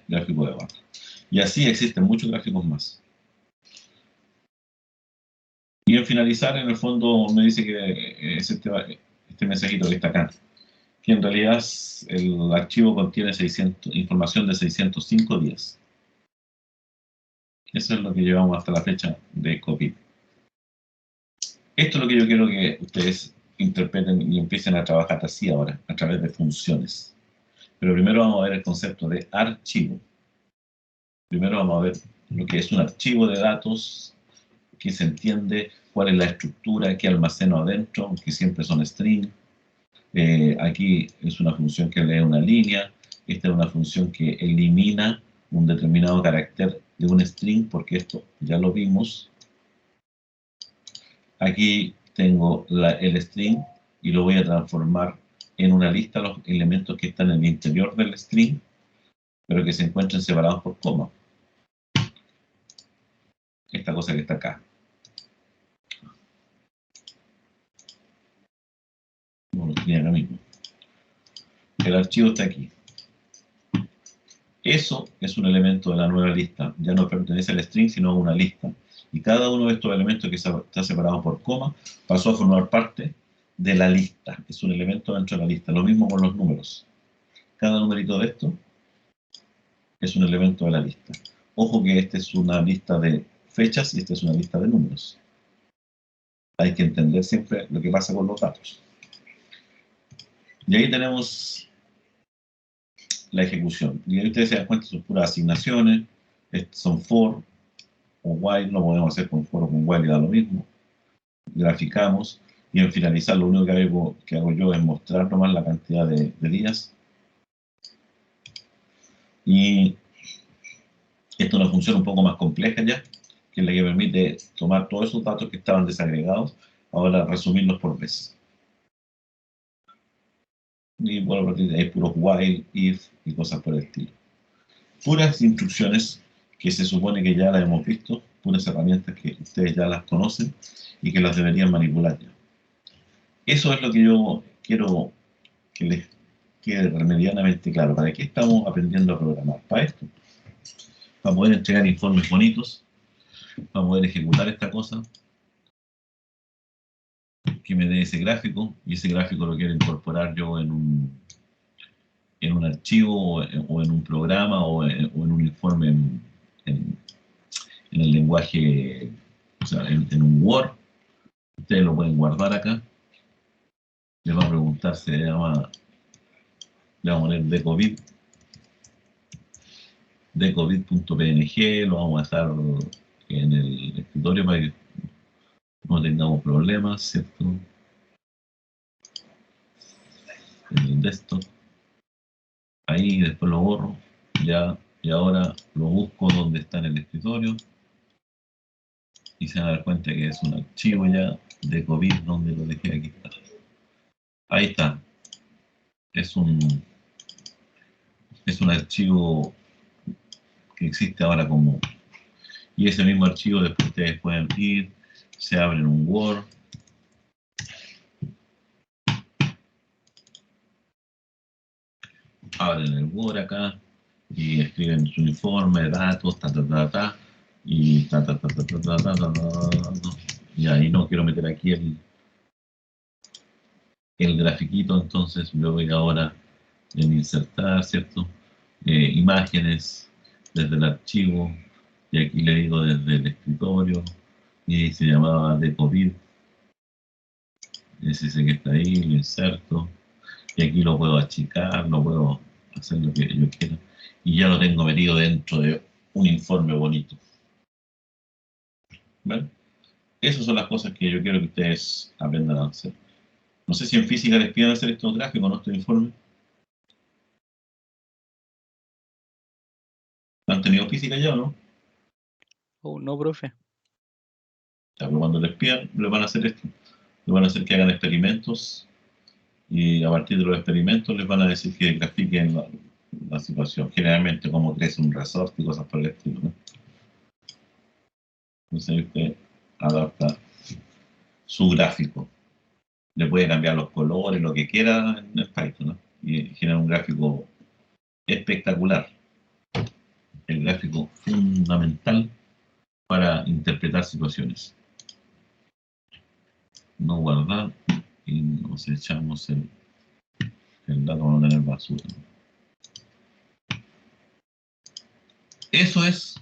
gráfico de barra. Y así existen muchos gráficos más. Y en finalizar, en el fondo me dice que es este mensajito que está acá, que en realidad el archivo contiene información de 605 días. Eso es lo que llevamos hasta la fecha de COVID. Esto es lo que yo quiero que ustedes interpreten y empiecen a trabajar así ahora, a través de funciones. Pero primero vamos a ver el concepto de archivo. Primero vamos a ver lo que es un archivo de datos, que se entiende, cuál es la estructura que almaceno adentro, que siempre son string. Aquí es una función que lee una línea, esta es una función que elimina un determinado carácter de un string, porque esto ya lo vimos. Aquí tengo el string y lo voy a transformar en una lista los elementos que están en el interior del string, pero que se encuentren separados por coma. Esta cosa que está acá. No lo tenía acá mismo. El archivo está aquí. Eso es un elemento de la nueva lista. Ya no pertenece al string, sino a una lista. Y cada uno de estos elementos que está separado por coma pasó a formar parte de la lista. Es un elemento dentro de la lista. Lo mismo con los números. Cada numerito de esto es un elemento de la lista. Ojo que esta es una lista de fechas y esta es una lista de números. Hay que entender siempre lo que pasa con los datos. Y ahí tenemos la ejecución. Y ahí ustedes se dan cuenta, son puras asignaciones, son for o while, lo podemos hacer con for o con while y da lo mismo. Graficamos y en finalizar lo único que hago yo es mostrar nomás la cantidad de días. Y esta es una función un poco más compleja ya, que es la que permite tomar todos esos datos que estaban desagregados, ahora resumirlos por vez. Y bueno, a partir de ahí puros while, if y cosas por el estilo. Puras instrucciones que se supone que ya las hemos visto, puras herramientas que ustedes ya las conocen y que las deberían manipular ya. Eso es lo que yo quiero que les quede medianamente claro. ¿Para qué estamos aprendiendo a programar? Para esto. Para poder entregar informes bonitos, para poder ejecutar esta cosa, que me dé ese gráfico, y ese gráfico lo quiero incorporar yo en un archivo o en un programa o en un informe en el lenguaje, o sea, en un Word. Ustedes lo pueden guardar acá. Les va a preguntar, le vamos a poner decovid.png, lo vamos a dejar en el escritorio para que no tengamos problemas, ¿cierto? En el desktop. Ahí después lo borro, ya, y ahora lo busco donde está en el escritorio y se van a dar cuenta que es un archivo ya de COVID donde lo dejé. Aquí está. Ahí está. Es un archivo que existe ahora como, y ese mismo archivo después ustedes pueden ir, se abre en un Word, abren el Word acá y escriben su informe, datos, y y ahí no quiero meter aquí el grafiquito, entonces me voy ahora en insertar, ¿cierto? Imágenes desde el archivo, y aquí le digo desde el escritorio, y se llamaba de COVID, ese que está ahí, lo inserto, y aquí lo puedo achicar, lo puedo hacer lo que yo quiera, y ya lo tengo metido dentro de un informe bonito. ¿Vale? Esas son las cosas que yo quiero que ustedes aprendan a hacer. No sé si en física les piden hacer estos gráficos, ¿no? Estos informes. ¿Han tenido física ya o no? Oh, no, profe. Pero cuando les pidan, les van a hacer esto. Les van a hacer que hagan experimentos y a partir de los experimentos les van a decir que grafiquen la situación. Generalmente cómo crece un resorte y cosas por el estilo, ¿no? Entonces usted adapta su gráfico. Le puede cambiar los colores, lo que quiera en el Python, ¿no? Y genera un gráfico espectacular. El gráfico fundamental para interpretar situaciones. No guardar y nos echamos el dato para no tener basura. Eso es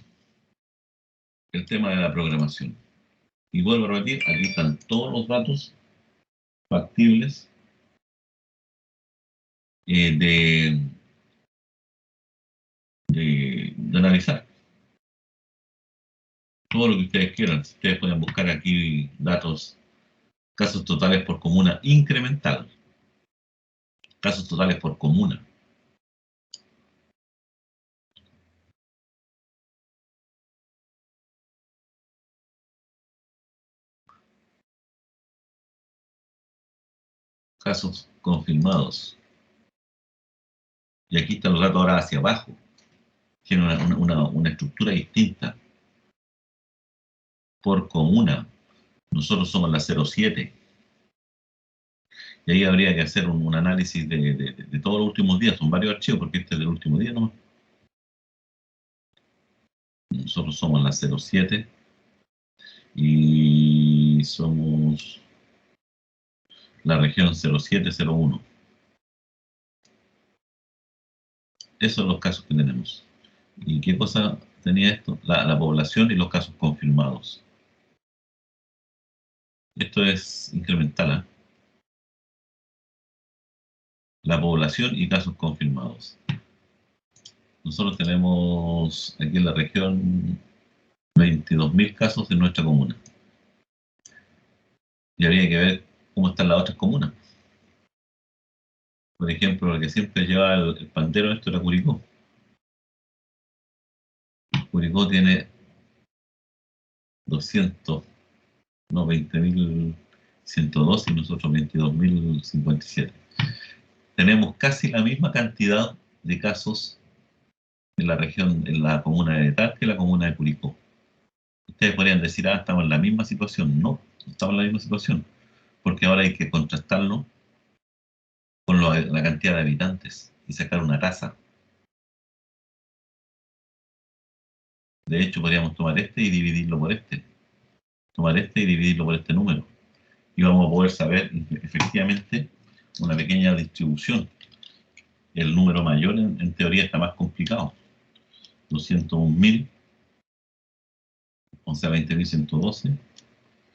el tema de la programación. Y vuelvo a repetir, aquí están todos los datos factibles de analizar. Todo lo que ustedes quieran. Ustedes pueden buscar aquí datos, casos totales por comuna incremental. Casos totales por comuna. Casos confirmados. Y aquí están los datos ahora hacia abajo. Tiene una estructura distinta. Por comuna. Nosotros somos la 07. Y ahí habría que hacer un análisis de todos los últimos días. Son varios archivos porque este es del último día nomás. Nosotros somos la 07 y somos la región 0701. Esos son los casos que tenemos. ¿Y qué cosa tenía esto? La población y los casos confirmados. Esto es incremental, ¿eh? La población y casos confirmados. Nosotros tenemos aquí en la región 22.000 casos en nuestra comuna. Y habría que ver cómo están las otras comunas. Por ejemplo, el que siempre lleva el pandero, esto era Curicó. Curicó tiene 200, no, 20.102 y nosotros 22.057. Tenemos casi la misma cantidad de casos en la región, en la comuna de Tal que la comuna de Curicó. Ustedes podrían decir, estamos en la misma situación. No, no estamos en la misma situación, porque ahora hay que contrastarlo con la cantidad de habitantes y sacar una tasa. De hecho, podríamos tomar este y dividirlo por este. Tomar este y dividirlo por este número. Y vamos a poder saber efectivamente una pequeña distribución. El número mayor en teoría está más complicado. 201.000, o sea, 20.112.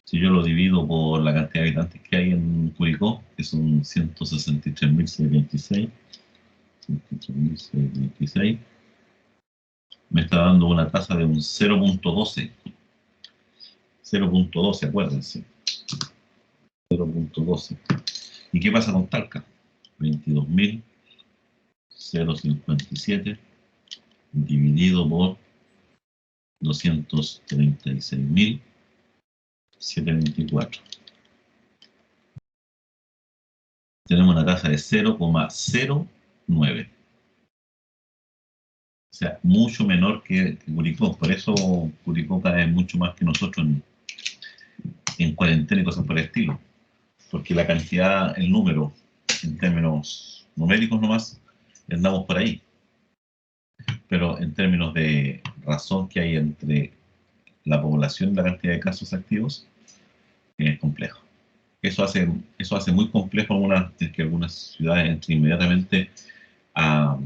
Si yo lo divido por la cantidad de habitantes que hay en Curicó, que son 163.626, 163.626, me está dando una tasa de un 0.12. 0.12, acuérdense. 0.12. ¿Y qué pasa con Talca? 22.057 dividido por 236.724. Tenemos una tasa de 0,09. O sea, mucho menor que Curicó. Por eso Curicó cae mucho más que nosotros en cuarentena y cosas por el estilo. Porque la cantidad, el número, en términos numéricos nomás, andamos por ahí. Pero en términos de razón que hay entre la población y la cantidad de casos activos, es complejo. Eso hace muy complejo que algunas ciudades entren inmediatamente a,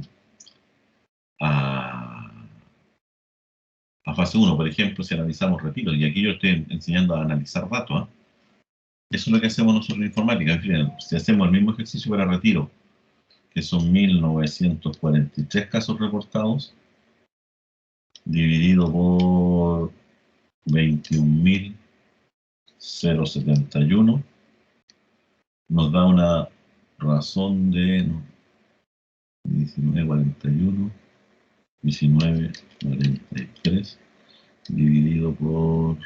a, a fase 1. Por ejemplo, si analizamos retiros, y aquí yo estoy enseñando a analizar datos, eso es lo que hacemos nosotros en informática. En fin, si hacemos el mismo ejercicio para retiro, que son 1943 casos reportados, dividido por 21.071, nos da una razón de 1941, 1943, dividido por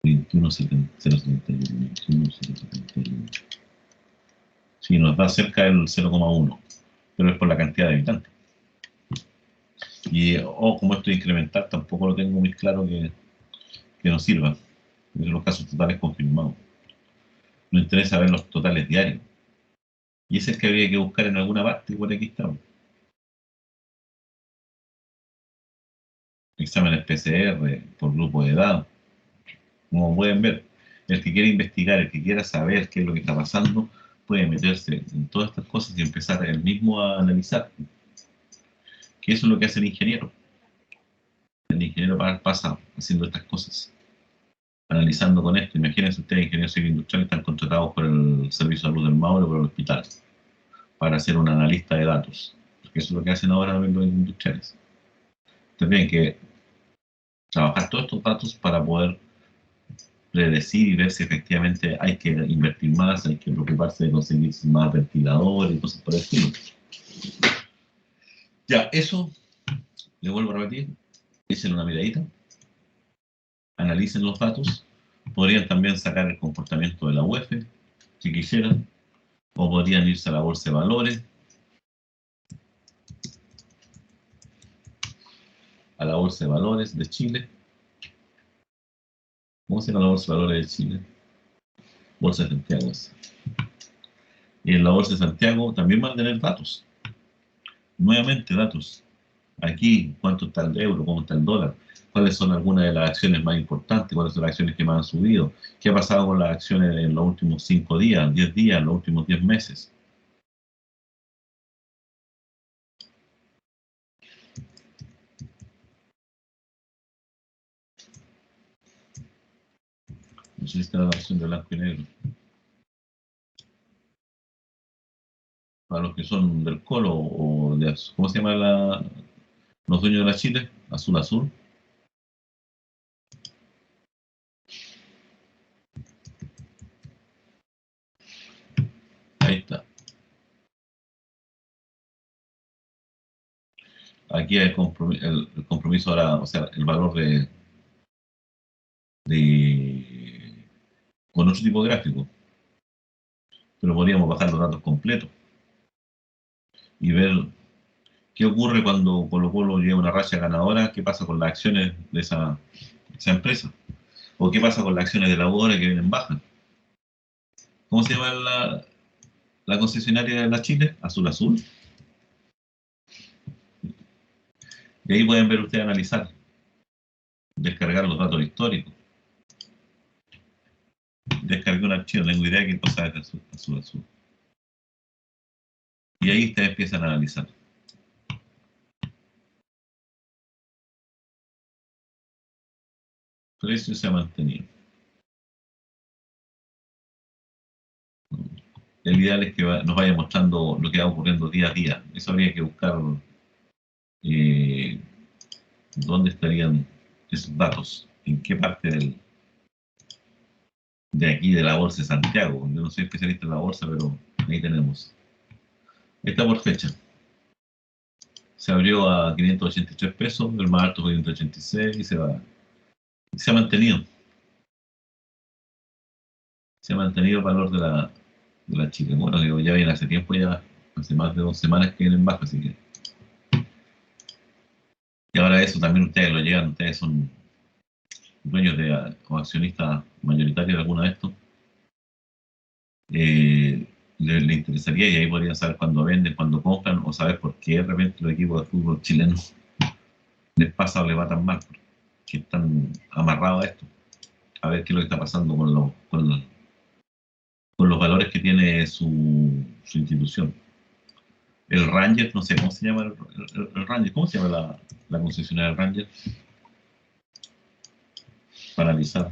21.071. Sí, nos da cerca del 0,1, pero es por la cantidad de habitantes. Y como esto es incremental, tampoco lo tengo muy claro que nos sirva. En los casos totales confirmados. Nos interesa ver los totales diarios. Y ese es el que habría que buscar en alguna parte, y por aquí estamos. Exámenes PCR por grupo de edad. Como pueden ver, el que quiera investigar, el que quiera saber qué es lo que está pasando, puede meterse en todas estas cosas y empezar él mismo a analizar. Que eso es lo que hace el ingeniero. El ingeniero pasa haciendo estas cosas, analizando con esto. Imagínense ustedes, ingenieros civil industriales, están contratados por el Servicio de Salud del Maule o por el hospital para ser un analista de datos. Porque eso es lo que hacen ahora los industriales. Tienen que trabajar todos estos datos para poder predecir y ver si efectivamente hay que invertir más, hay que preocuparse de conseguir más ventiladores y cosas por el estilo. Ya, eso, le vuelvo a repetir, échenle una miradita, analicen los datos, podrían también sacar el comportamiento de la UEF, si quisieran, o podrían irse a la Bolsa de Valores, de Chile. ¿Cómo se llama la Bolsa de Valores de Chile? Bolsa de Santiago. Y en la Bolsa de Santiago también van a tener datos. Nuevamente datos. Aquí, cuánto está el euro, cómo está el dólar, cuáles son algunas de las acciones más importantes, cuáles son las acciones que más han subido, qué ha pasado con las acciones en los últimos 5 días, 10 días, los últimos 10 meses. No sé si está la acción de blanco y negro. Para los que son del Colo o de, ¿cómo se llama los dueños de la Chile? Azul Azul. Ahí está. Aquí hay el compromiso ahora, o sea, el valor con otro tipo de gráfico. Pero podríamos bajar los datos completos y ver qué ocurre cuando Colo Colo lleva una racha ganadora, qué pasa con las acciones de esa empresa, o qué pasa con las acciones de la U que vienen bajas. ¿Cómo se llama la concesionaria de la Chile? Azul Azul. Y ahí pueden ver ustedes analizar, descargar los datos históricos. Descargué un archivo, no tengo idea de qué cosa es Azul Azul. Y ahí ustedes empiezan a analizar. El precio se ha mantenido. El ideal es que nos vaya mostrando lo que va ocurriendo día a día. Eso habría que buscar dónde estarían esos datos, en qué parte de aquí de la bolsa de Santiago. Yo no soy especialista en la bolsa, pero ahí tenemos. Está por fecha. Se abrió a 583 pesos, el más alto fue 586 y se ha mantenido. Se ha mantenido el valor de la Chile. Bueno, digo, ya viene hace tiempo, ya hace más de 2 semanas que vienen bajo, así que. Y ahora eso también ustedes lo llevan, ustedes son dueños o accionistas mayoritarios de alguna de estos. le interesaría, y ahí podrían saber cuándo venden, cuándo compran, o saber por qué de repente los equipos de fútbol chilenos les pasa o les va tan mal, que están amarrados a esto. A ver qué es lo que está pasando con los valores que tiene su institución. El Ranger, no sé cómo se llama el Ranger, ¿cómo se llama la concesionaria del Ranger? Paralizada.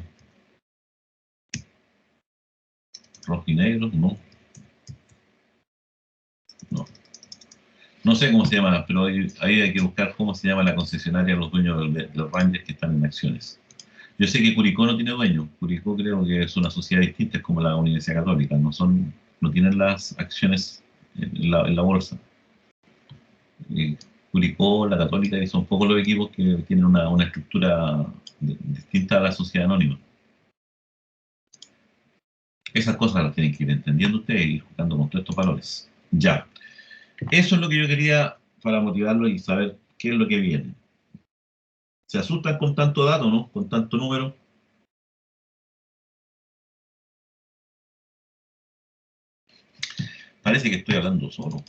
Rojinegro, no. No. No sé cómo se llama, pero ahí hay que buscar cómo se llama la concesionaria de los dueños de los Rangers que están en acciones. Yo sé que Curicó no tiene dueño. Curicó creo que es una sociedad distinta, es como la Universidad Católica. No tienen las acciones en la bolsa. Curicó, la Católica, y son pocos los equipos que tienen una estructura distinta a la sociedad anónima. Esas cosas las tienen que ir entendiendo ustedes y ir jugando con todos estos valores. Ya. Eso es lo que yo quería para motivarlo y saber qué es lo que viene. ¿Se asustan con tanto dato, no? Con tanto número. Parece que estoy hablando solo.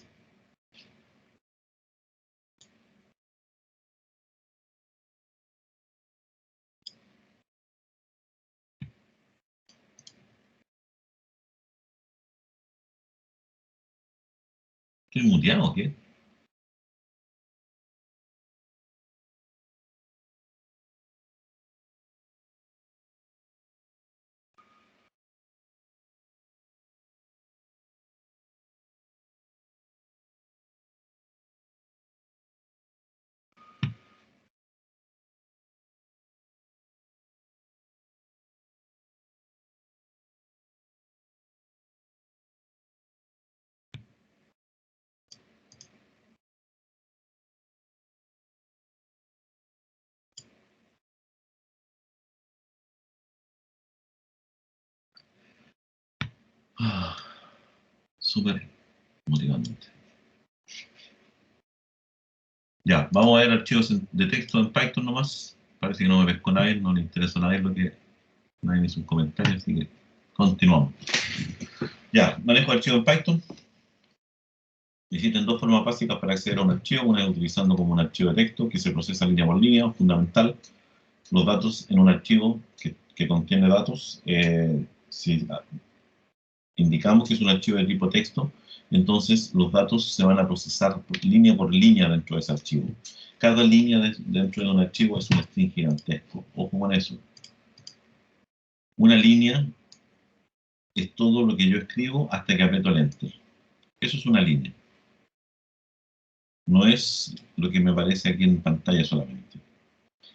¿Estoy muteado o qué? Ah, súper motivante. Ya, vamos a ver archivos de texto en Python nomás. Parece que no me pescó nadie, no le interesa a nadie lo que nadie hizo un comentario, así que continuamos. Ya, manejo de archivos en Python. Existen dos formas básicas para acceder a un archivo. Una es utilizando como un archivo de texto que se procesa línea por línea, fundamental. Los datos en un archivo que contiene datos, si indicamos que es un archivo de tipo texto, entonces los datos se van a procesar línea por línea dentro de ese archivo. Cada línea dentro de un archivo es un string gigantesco. Ojo con eso. Una línea es todo lo que yo escribo hasta que aprieto el enter. Eso es una línea. No es lo que me aparece aquí en pantalla solamente.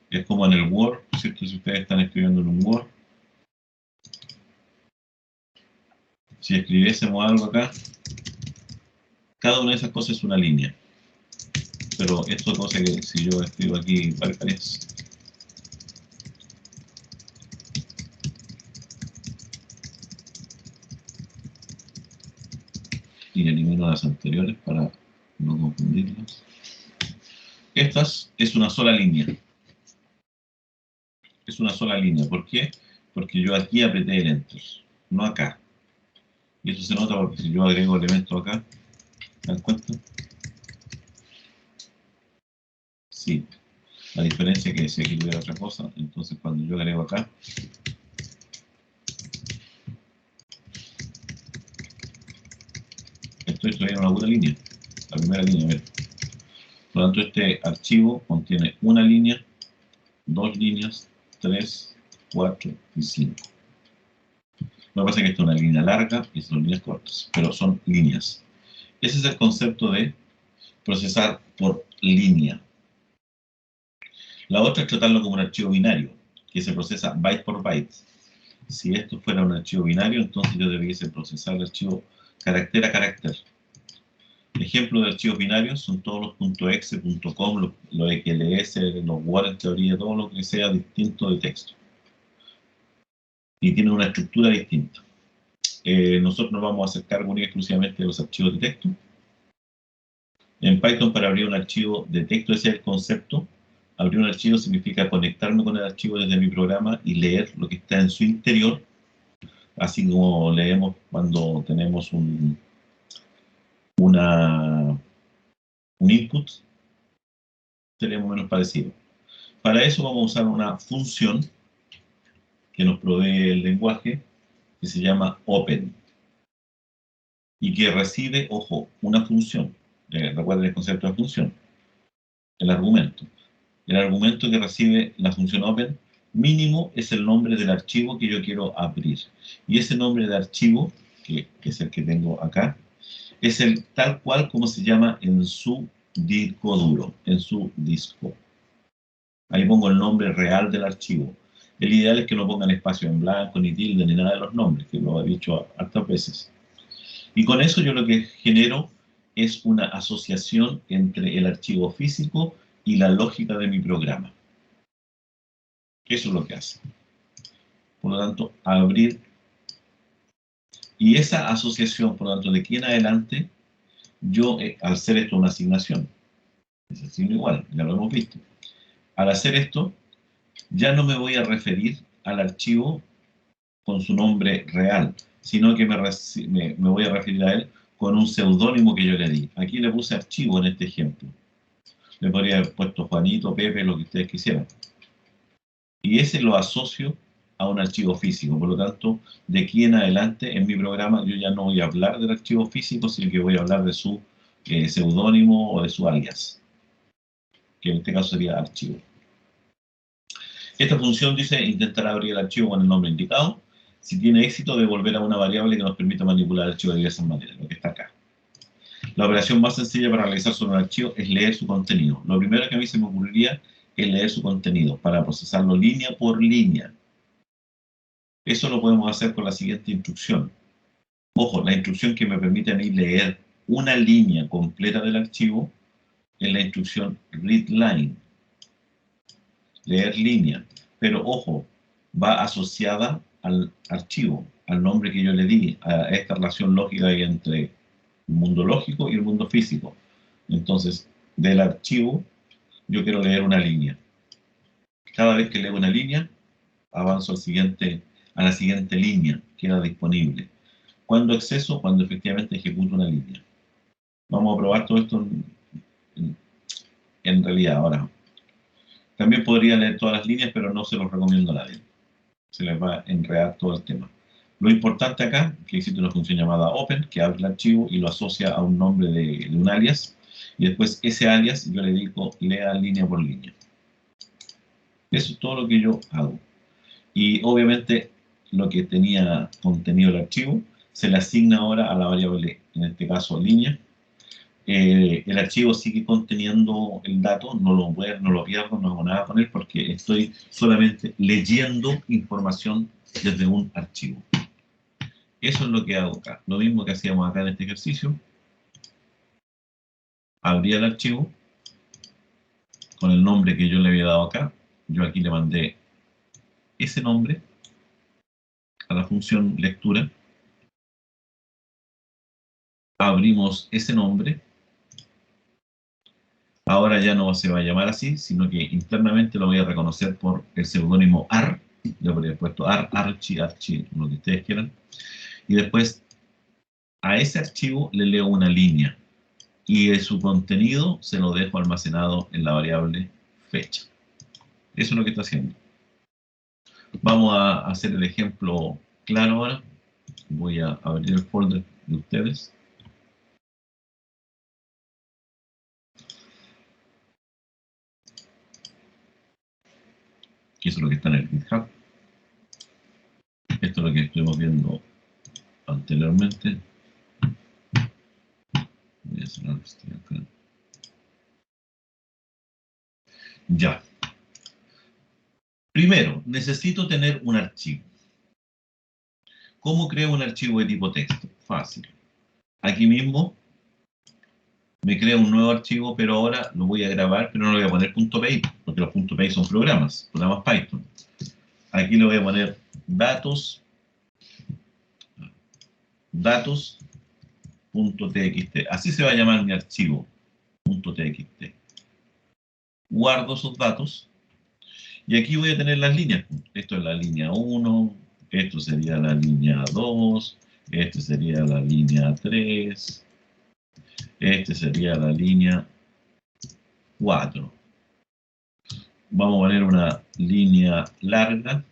Es como en el Word, ¿cierto? Si ustedes están escribiendo en un Word, si escribiésemos algo acá, cada una de esas cosas es una línea. Pero esto es cosa que si yo escribo aquí varias, y elimino las anteriores para no confundirlas. Estas es una sola línea. Es una sola línea. ¿Por qué? Porque yo aquí apreté el enter, no acá. Y eso se nota porque si yo agrego elementos acá, ¿se dan cuenta? Sí. La diferencia es que si aquí tuviera otra cosa, entonces cuando yo agrego acá, estoy en una pura línea. La primera línea, mira. Por lo tanto, este archivo contiene una línea, dos líneas, 3, 4 y 5. Lo que pasa es que esta es una línea larga y son líneas cortas, pero son líneas. Ese es el concepto de procesar por línea. La otra es tratarlo como un archivo binario, que se procesa byte por byte. Si esto fuera un archivo binario, entonces yo debiese procesar el archivo carácter a carácter. Ejemplos de archivos binarios son todos los .exe, .com, los XLS, los Word en teoría, todo lo que sea distinto de texto. Y tiene una estructura distinta. Nosotros nos vamos a hacer cargo única y exclusivamente de los archivos de texto. En Python, para abrir un archivo de texto, ese es el concepto. Abrir un archivo significa conectarme con el archivo desde mi programa y leer lo que está en su interior, así como leemos cuando tenemos un un input, sería más o menos parecido. Para eso vamos a usar una función que nos provee el lenguaje, que se llama open, y que recibe, ojo, una función. Recuerden el concepto de función, el argumento. El argumento que recibe la función open mínimo es el nombre del archivo que yo quiero abrir. Y ese nombre de archivo, que es el que tengo acá, es el tal cual como se llama en su disco duro, en su disco. Ahí pongo el nombre real del archivo. El ideal es que no pongan espacio en blanco, ni tilde, ni nada de los nombres, que lo he dicho hartas veces. Y con eso yo lo que genero es una asociación entre el archivo físico y la lógica de mi programa. Eso es lo que hace. Por lo tanto, abrir. Y esa asociación, por lo tanto, de aquí en adelante, yo, al hacer esto una asignación, es asigno igual, ya lo hemos visto. Al hacer esto, ya no me voy a referir al archivo con su nombre real, sino que me voy a referir a él con un seudónimo que yo le di. Aquí le puse archivo en este ejemplo. Le podría haber puesto Juanito, Pepe, lo que ustedes quisieran. Y ese lo asocio a un archivo físico. Por lo tanto, de aquí en adelante en mi programa yo ya no voy a hablar del archivo físico, sino que voy a hablar de su seudónimo o de su alias, que en este caso sería archivo. Esta función dice intentar abrir el archivo con el nombre indicado. Si tiene éxito, devolver a una variable que nos permita manipular el archivo de diversas maneras, lo que está acá. La operación más sencilla para realizar sobre un archivo es leer su contenido. Lo primero que a mí se me ocurriría es leer su contenido para procesarlo línea por línea. Eso lo podemos hacer con la siguiente instrucción. Ojo, la instrucción que me permite a mí leer una línea completa del archivo es la instrucción readLine. Leer línea. Pero ojo, va asociada al archivo, al nombre que yo le di, a esta relación lógica entre el mundo lógico y el mundo físico. Entonces, del archivo, yo quiero leer una línea. Cada vez que leo una línea, avanzo a la siguiente línea, queda disponible. ¿Cuándo acceso? Cuando efectivamente ejecuto una línea. Vamos a probar todo esto en realidad ahora. También podría leer todas las líneas, pero no se los recomiendo a nadie. Se les va a enredar todo el tema. Lo importante acá es que existe una función llamada open, que abre el archivo y lo asocia a un nombre de un alias. Y después ese alias yo le digo lea línea por línea. Eso es todo lo que yo hago. Y obviamente lo que tenía contenido el archivo se le asigna ahora a la variable, en este caso línea. El archivo sigue conteniendo el dato, no lo pierdo, no hago nada con él porque estoy solamente leyendo información desde un archivo. Eso es lo que hago acá. Lo mismo que hacíamos acá en este ejercicio. Abría el archivo con el nombre que yo le había dado acá. Yo aquí le mandé ese nombre a la función lectura. Abrimos ese nombre. Ahora ya no se va a llamar así, sino que internamente lo voy a reconocer por el seudónimo AR. Le habría puesto AR, Archi, lo que ustedes quieran. Y después a ese archivo le leo una línea. Y de su contenido se lo dejo almacenado en la variable fecha. Eso es lo que está haciendo. Vamos a hacer el ejemplo claro ahora. Voy a abrir el folder de ustedes. Eso es lo que está en el GitHub. Esto es lo que estuvimos viendo anteriormente. Voy a cerrar esto acá. Ya. Primero, necesito tener un archivo. ¿Cómo creo un archivo de tipo texto? Fácil. Aquí mismo me creo un nuevo archivo, pero ahora lo voy a grabar, pero no le voy a poner .py, porque los .py son programas Python. Aquí le voy a poner datos.txt. Así se va a llamar mi archivo, .txt. Guardo esos datos y aquí voy a tener las líneas. Esto es la línea 1, esto sería la línea 2, esto sería la línea 3. Este sería la línea 4. Vamos a poner una línea larga.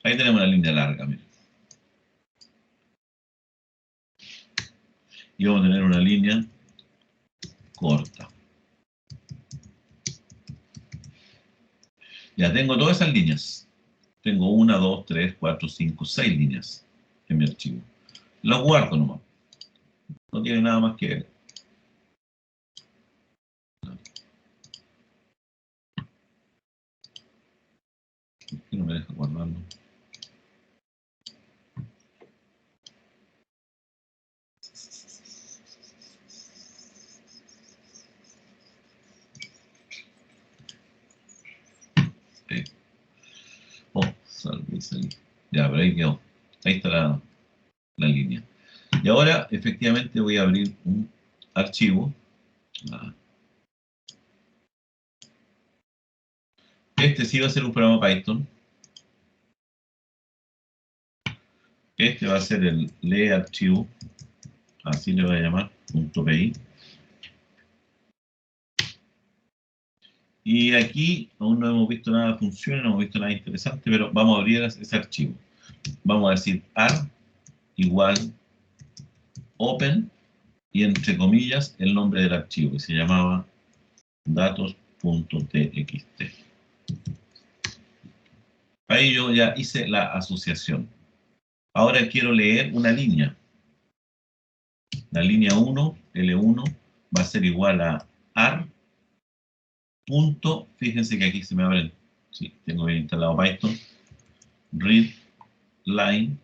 Ahí tenemos la línea larga, miren. Y vamos a tener una línea corta. Ya tengo todas esas líneas. Tengo 1, 2, 3, 4, 5, 6 líneas en mi archivo. Las guardo nomás. No tiene nada más que ver. ¿Por qué no me deja guardarlo? Oh, salve. Ya, pero ahí quedó. Ahí está la línea. Y ahora, efectivamente, voy a abrir un archivo. Este sí va a ser un programa Python. Este va a ser el lee archivo. Así le voy a llamar, .py. Y aquí aún no hemos visto nada de funciones, no hemos visto nada interesante, pero vamos a abrir ese archivo. Vamos a decir ar igual open y entre comillas el nombre del archivo, que se llamaba datos.txt. Ahí yo ya hice la asociación. Ahora quiero leer una línea. La línea 1, L1, va a ser igual a ar. Punto, fíjense que aquí se me abre, sí, tengo bien instalado Python, read line,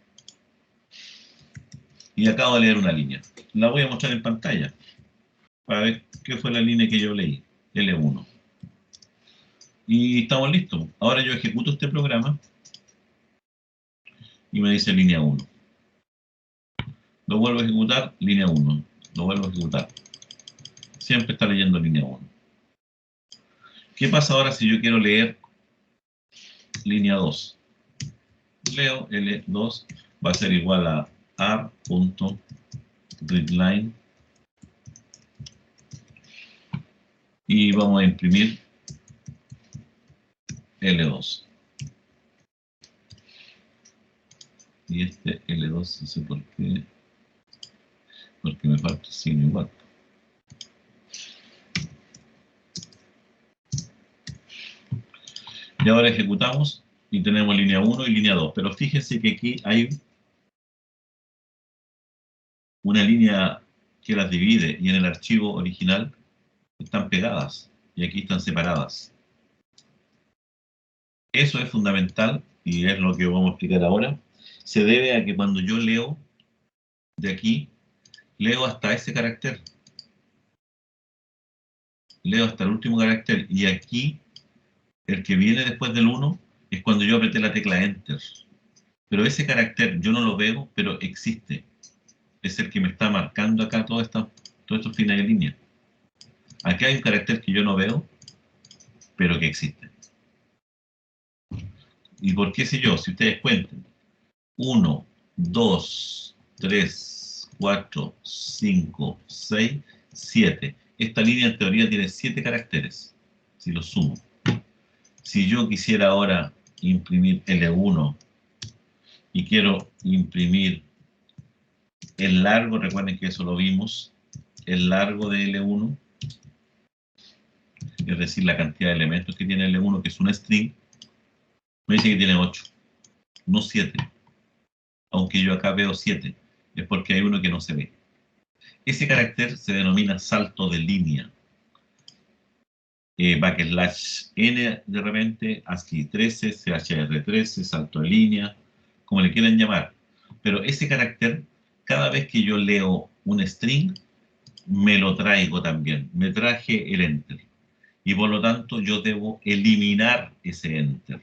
y acabo de leer una línea. La voy a mostrar en pantalla para ver qué fue la línea que yo leí, L1. Y estamos listos. Ahora yo ejecuto este programa y me dice línea 1. Lo vuelvo a ejecutar, línea 1. Lo vuelvo a ejecutar. Siempre está leyendo línea 1. ¿Qué pasa ahora si yo quiero leer línea 2? Leo L2, va a ser igual a ar.readline y vamos a imprimir L2. Y este L2, no sé por qué, porque me falta el signo igual. Y ahora ejecutamos y tenemos línea 1 y línea 2. Pero fíjense que aquí hay una línea que las divide y en el archivo original están pegadas y aquí están separadas. Eso es fundamental y es lo que vamos a explicar ahora. Se debe a que cuando yo leo de aquí, leo hasta ese carácter. Leo hasta el último carácter y aquí el que viene después del 1 es cuando yo apreté la tecla Enter. Pero ese carácter yo no lo veo, pero existe. Es el que me está marcando acá todos estos fines de línea. Aquí hay un carácter que yo no veo, pero que existe. ¿Y por qué sé yo? Si ustedes cuenten. 1, 2, 3, 4, 5, 6, 7. Esta línea en teoría tiene 7 caracteres, si los sumo. Si yo quisiera ahora imprimir L1 y quiero imprimir el largo, recuerden que eso lo vimos, el largo de L1, es decir, la cantidad de elementos que tiene L1, que es una string, me dice que tiene 8, no 7. Aunque yo acá veo 7, es porque hay uno que no se ve. Ese carácter se denomina salto de línea. Backslash n de repente, ASCII 13, CHR 13, salto de línea, como le quieran llamar. Pero ese carácter, cada vez que yo leo un string, me lo traigo también. Me traje el enter. Y por lo tanto yo debo eliminar ese enter.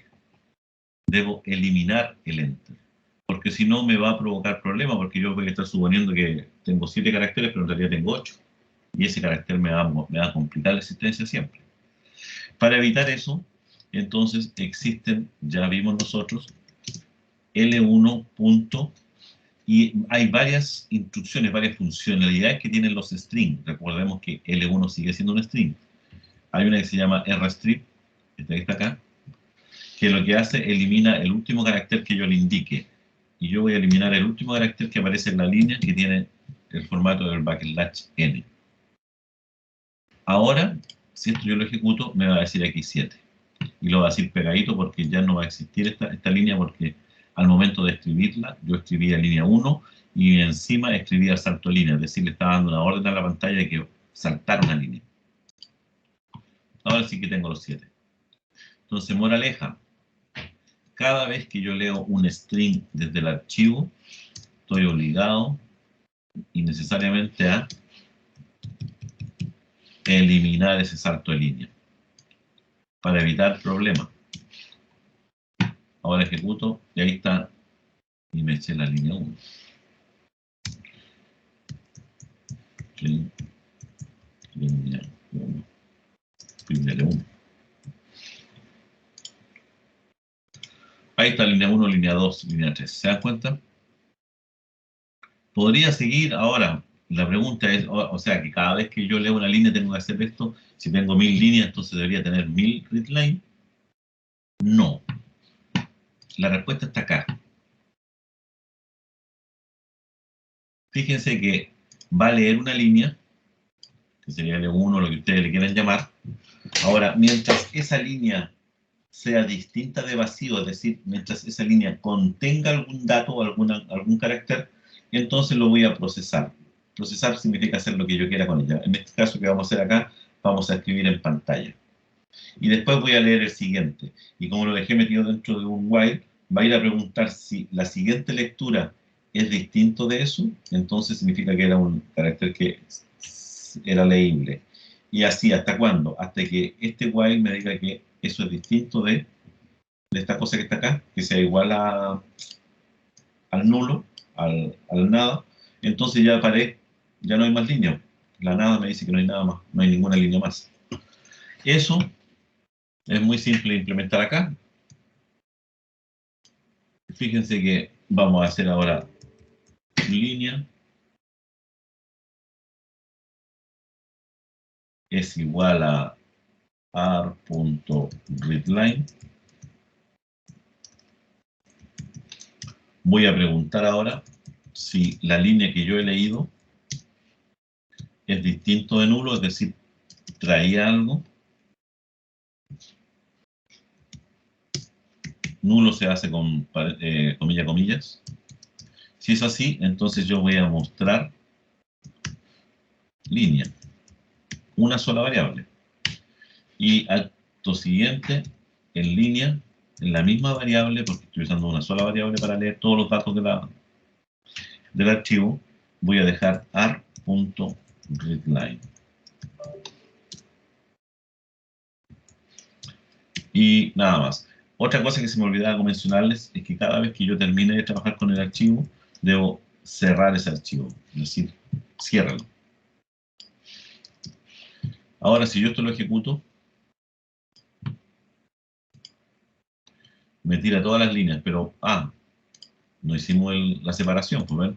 Debo eliminar el enter. porque si no me va a provocar problemas, porque yo voy a estar suponiendo que tengo 7 caracteres, pero en realidad tengo 8. Y ese carácter me va a complicar la existencia siempre. Para evitar eso, entonces existen, ya vimos nosotros, L1 punto, y hay varias instrucciones, varias funcionalidades que tienen los strings. Recordemos que L1 sigue siendo un string. Hay una que se llama rstrip, esta que está acá, que lo que hace, elimina el último carácter que yo le indique. Y yo voy a eliminar el último carácter que aparece en la línea que tiene el formato del \n. Ahora, si esto yo lo ejecuto, me va a decir aquí 7. Y lo va a decir pegadito porque ya no va a existir esta línea, porque al momento de escribirla, yo escribía línea 1 y encima escribía salto de línea, es decir, le estaba dando una orden a la pantalla de que saltara una línea. Ahora sí que tengo los 7. Entonces, moraleja, cada vez que yo leo un string desde el archivo, estoy obligado y necesariamente a eliminar ese salto de línea para evitar problemas. Ahora ejecuto y ahí está, y me eché la línea 1. Línea 1. Línea 1. Ahí está línea 1, línea 2, línea 3. ¿Se dan cuenta? Podría seguir ahora. La pregunta es, o sea, que cada vez que yo leo una línea tengo que hacer esto. Si tengo 1000 líneas, entonces debería tener 1000 readlines. No. La respuesta está acá. Fíjense que va a leer una línea, que sería L1, lo que ustedes le quieran llamar. Ahora, mientras esa línea sea distinta de vacío, es decir, mientras esa línea contenga algún dato o algún carácter, entonces lo voy a procesar. Procesar significa hacer lo que yo quiera con ella. En este caso que vamos a hacer acá, vamos a escribir en pantalla. Y después voy a leer el siguiente. Y como lo dejé metido dentro de un while, va a ir a preguntar si la siguiente lectura es distinto de eso, entonces significa que era un carácter que era leíble. Y así, ¿hasta cuándo? Hasta que este while me diga que eso es distinto de esta cosa que está acá, que sea igual al nulo, al nada. Entonces ya paré, ya no hay más línea. La nada me dice que no hay nada más, no hay ninguna línea más. Eso es muy simple de implementar acá. Fíjense que vamos a hacer ahora línea es igual a r.readline. Voy a preguntar ahora si la línea que yo he leído es distinto de nulo, es decir, traía algo. Nulo se hace con comillas, comillas. Si es así, entonces yo voy a mostrar línea, una sola variable. Y acto siguiente, en línea, en la misma variable, porque estoy usando una sola variable para leer todos los datos del archivo, voy a dejar r.readline. Y nada más. Otra cosa que se me olvidaba mencionarles es que cada vez que yo termine de trabajar con el archivo, debo cerrar ese archivo, es decir, ciérralo. Ahora, si yo esto lo ejecuto, me tira todas las líneas, pero, no hicimos la separación, pues ven.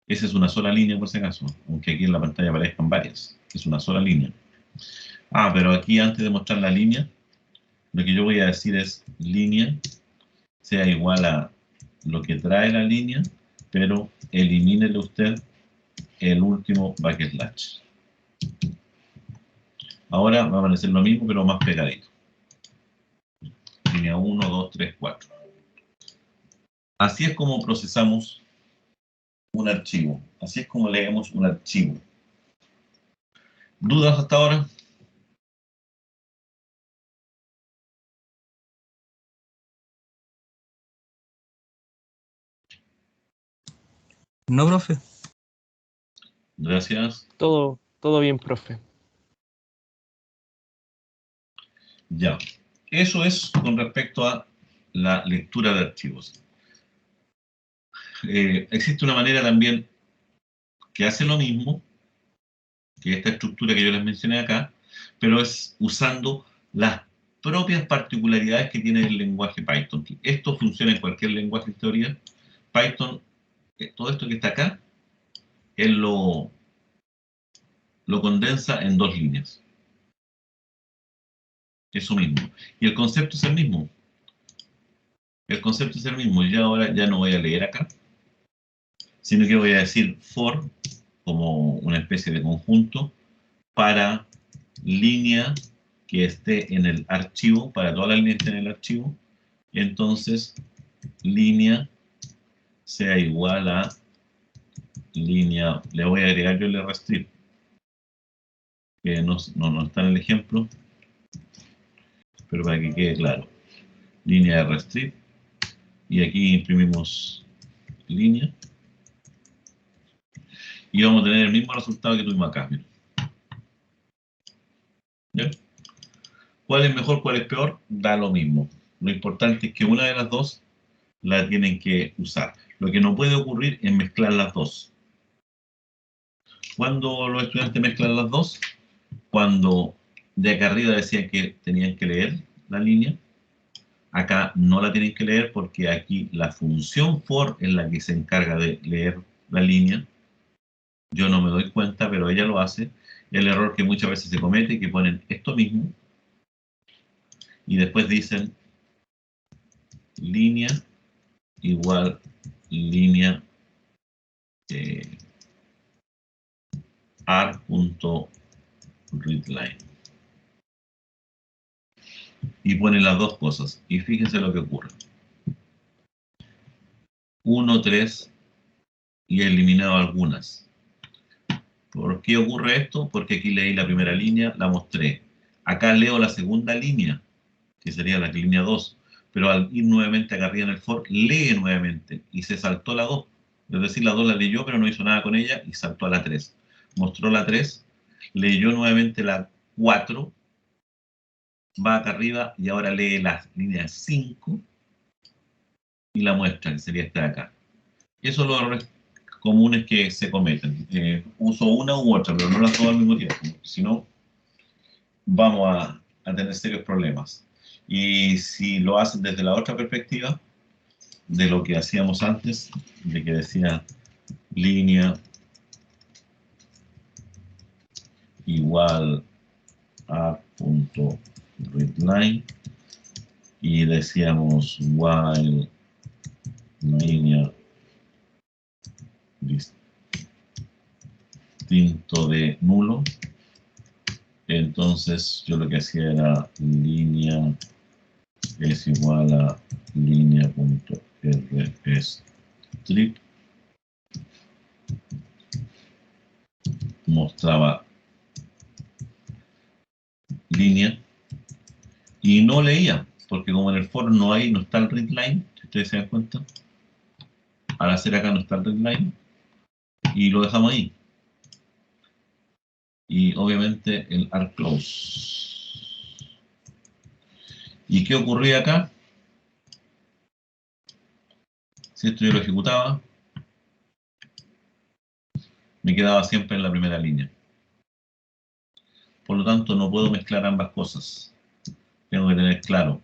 Esa es una sola línea por si acaso, aunque aquí en la pantalla aparezcan varias. Es una sola línea. Pero aquí antes de mostrar la línea, lo que yo voy a decir es línea sea igual a lo que trae la línea, pero elimínele usted el último backslash. Ahora va a aparecer lo mismo, pero más pegadito. Línea 1, 2, 3, 4. Así es como procesamos un archivo. Así es como leemos un archivo. ¿Dudas hasta ahora? No, profe. Gracias. Todo bien, profe. Ya. Eso es con respecto a la lectura de archivos. Existe una manera también que hace lo mismo que esta estructura que yo les mencioné acá, pero es usando las propias particularidades que tiene el lenguaje Python. Esto funciona en cualquier lenguaje en teoría. Python, todo esto que está acá, él lo condensa en 2 líneas. Eso mismo. Y el concepto es el mismo. El concepto es el mismo. Yo ahora ya no voy a leer acá, sino que voy a decir for como una especie de conjunto para línea que esté en el archivo, para toda la línea que esté en el archivo. Entonces, línea sea igual a línea, le voy a agregar yo el rstrip, que no está en el ejemplo, pero para que quede claro. Línea de rstrip, y aquí imprimimos línea, y vamos a tener el mismo resultado que tuvimos acá. Miren. ¿Ya? ¿Cuál es mejor, cuál es peor? Da lo mismo. Lo importante es que una de las dos la tienen que usar. Lo que no puede ocurrir es mezclar las dos. Cuando los estudiantes mezclan las dos, cuando de acá arriba decían que tenían que leer la línea, acá no la tienen que leer porque aquí la función for es la que se encarga de leer la línea. Yo no me doy cuenta, pero ella lo hace. El error que muchas veces se comete, que ponen esto mismo y después dicen línea igual línea r.readline. Y ponen las dos cosas. Y fíjense lo que ocurre. 1, 3 y he eliminado algunas. ¿Por qué ocurre esto? Porque aquí leí la primera línea, la mostré. Acá leo la segunda línea, que sería la línea 2. Pero al ir nuevamente acá arriba en el for, lee nuevamente y se saltó la 2. Es decir, la 2 la leyó, pero no hizo nada con ella y saltó a la 3. Mostró la 3, leyó nuevamente la 4, va acá arriba y ahora lee la línea 5 y la muestra, que sería esta de acá. Eso es lo comunes que se cometen. Uso una u otra, pero no las dos al mismo tiempo. Si no, vamos a tener serios problemas. Y si lo hacen desde la otra perspectiva, de lo que hacíamos antes, de que decía línea igual a punto readline, y decíamos while línea distinto de nulo, entonces yo lo que hacía era línea es igual a línea.rstrip, mostraba línea y no leía, porque como en el for no está el readline, si ustedes se dan cuenta, al hacer acá no está el readline, y lo dejamos ahí. Y obviamente el rclose. ¿Y qué ocurría acá? Si esto yo lo ejecutaba, me quedaba siempre en la primera línea. Por lo tanto, no puedo mezclar ambas cosas. Tengo que tener claro.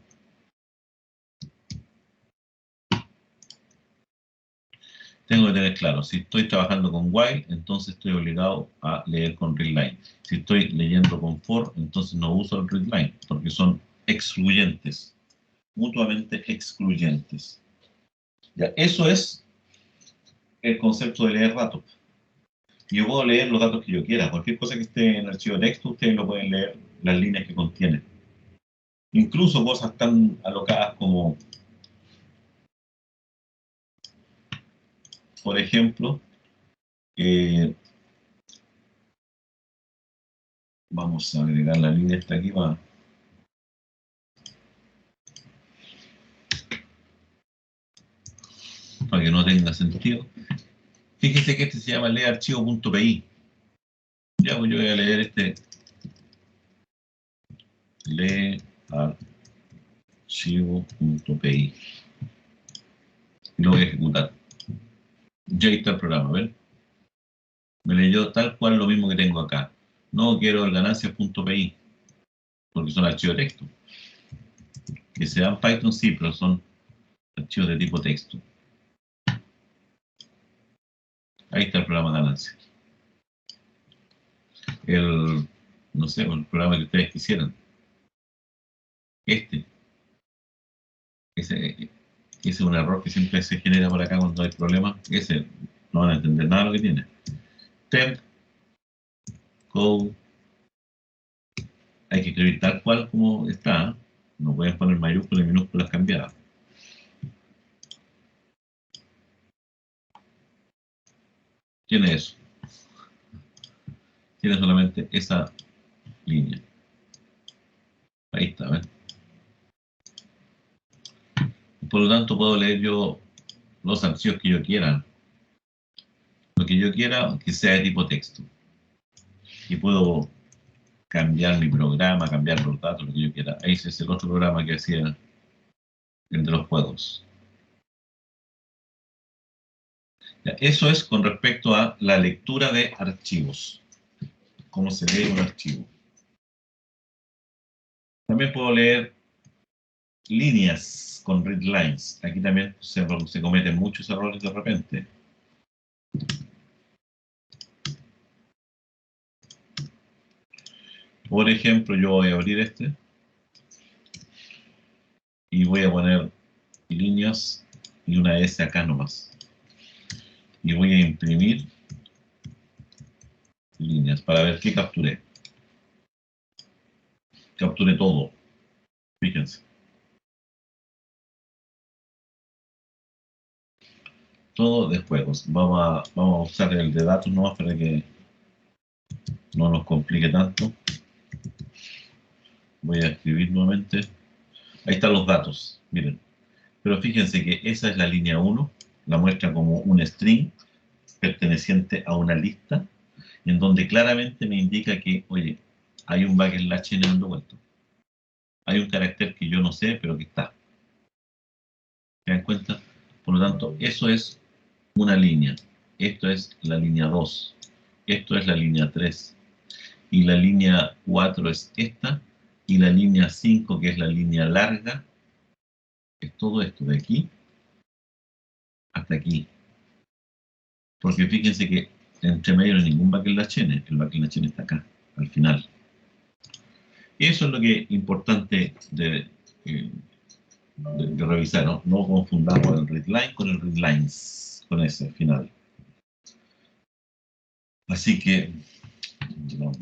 Si estoy trabajando con while, entonces estoy obligado a leer con readline. Si estoy leyendo con for, entonces no uso el readline, porque son excluyentes, mutuamente excluyentes. Ya, eso es el concepto de leer datos. Yo puedo leer los datos que yo quiera. Cualquier cosa que esté en el archivo de texto, ustedes lo pueden leer, las líneas que contiene. Incluso cosas tan alocadas como, por ejemplo, vamos a agregar la línea esta aquí para que no tenga sentido. Fíjese que este se llama learchivo.py. Ya, pues yo voy a leer este learchivo.py. archivo.py. Y lo voy a ejecutar. Ya está el programa, ¿ven? Me leyó tal cual lo mismo que tengo acá. No quiero el ganancias.py, porque son archivos de texto. Que sean Python sí, pero son archivos de tipo texto. Ahí está el programa de ganancias. No sé, el programa que ustedes quisieran. Ese es un error que siempre se genera por acá cuando hay problemas. Ese, no van a entender nada de lo que tiene. Temp, code, hay que escribir tal cual como está. ¿Eh? No pueden poner mayúsculas y minúsculas cambiadas. Tiene eso. Tiene solamente esa línea. Ahí está, ¿ven? Por lo tanto, puedo leer yo los archivos que yo quiera. Lo que yo quiera que sea de tipo texto. Y puedo cambiar mi programa, cambiar los datos, lo que yo quiera. Ese es el otro programa que hacía el de los juegos. Ya, eso es con respecto a la lectura de archivos. Cómo se lee un archivo. También puedo leer líneas con readlines. Aquí también se cometen muchos errores de repente. Por ejemplo, yo voy a abrir este y voy a poner líneas y una S acá nomás. Y voy a imprimir líneas para ver qué capturé. Capturé todo. Fíjense. Todo de juegos. Vamos a usar el de datos nomás para que no nos complique tanto. Voy a escribir nuevamente. Ahí están los datos, miren. Pero fíjense que esa es la línea 1, la muestra como un string perteneciente a una lista, en donde claramente me indica que, oye, hay un backslash n dando vuelta. Hay un carácter que yo no sé, pero que está. ¿Se dan cuenta? Por lo tanto, eso es una línea. Esto es la línea 2. Esto es la línea 3. Y la línea 4 es esta. Y la línea 5, que es la línea larga, es todo esto de aquí hasta aquí. Porque fíjense que entre medio no hay ningún backslash n. El backslash n está acá, al final. Eso es lo que es importante de revisar, ¿no? No confundamos el readline con el readlines, con ese final. Así que, no.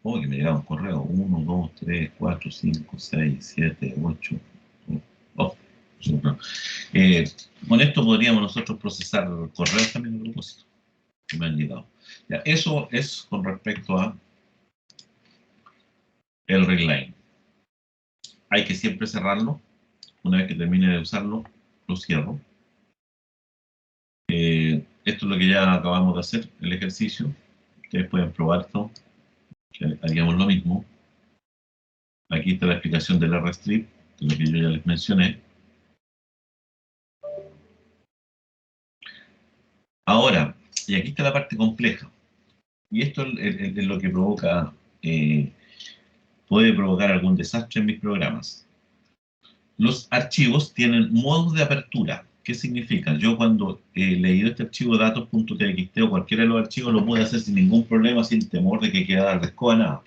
Oh, que me llegaba un correo. 1, 2, 3, 4, 5, 6, 7, 8. Oh, con esto podríamos nosotros procesar correos también a propósito que me han llegado. Ya, eso es con respecto a el readline. Hay que siempre cerrarlo. Una vez que termine de usarlo, lo cierro. Esto es lo que ya acabamos de hacer, el ejercicio. Ustedes pueden probar esto. Haríamos lo mismo. Aquí está la explicación del rstrip, de lo que yo ya les mencioné. Ahora, y aquí está la parte compleja. Y esto es lo que provoca, puede provocar algún desastre en mis programas. Los archivos tienen modos de apertura. ¿Qué significa? Yo cuando he leído este archivo datos.txt o cualquiera de los archivos lo puedo hacer sin ningún problema, sin temor de que quede dar de escoba nada.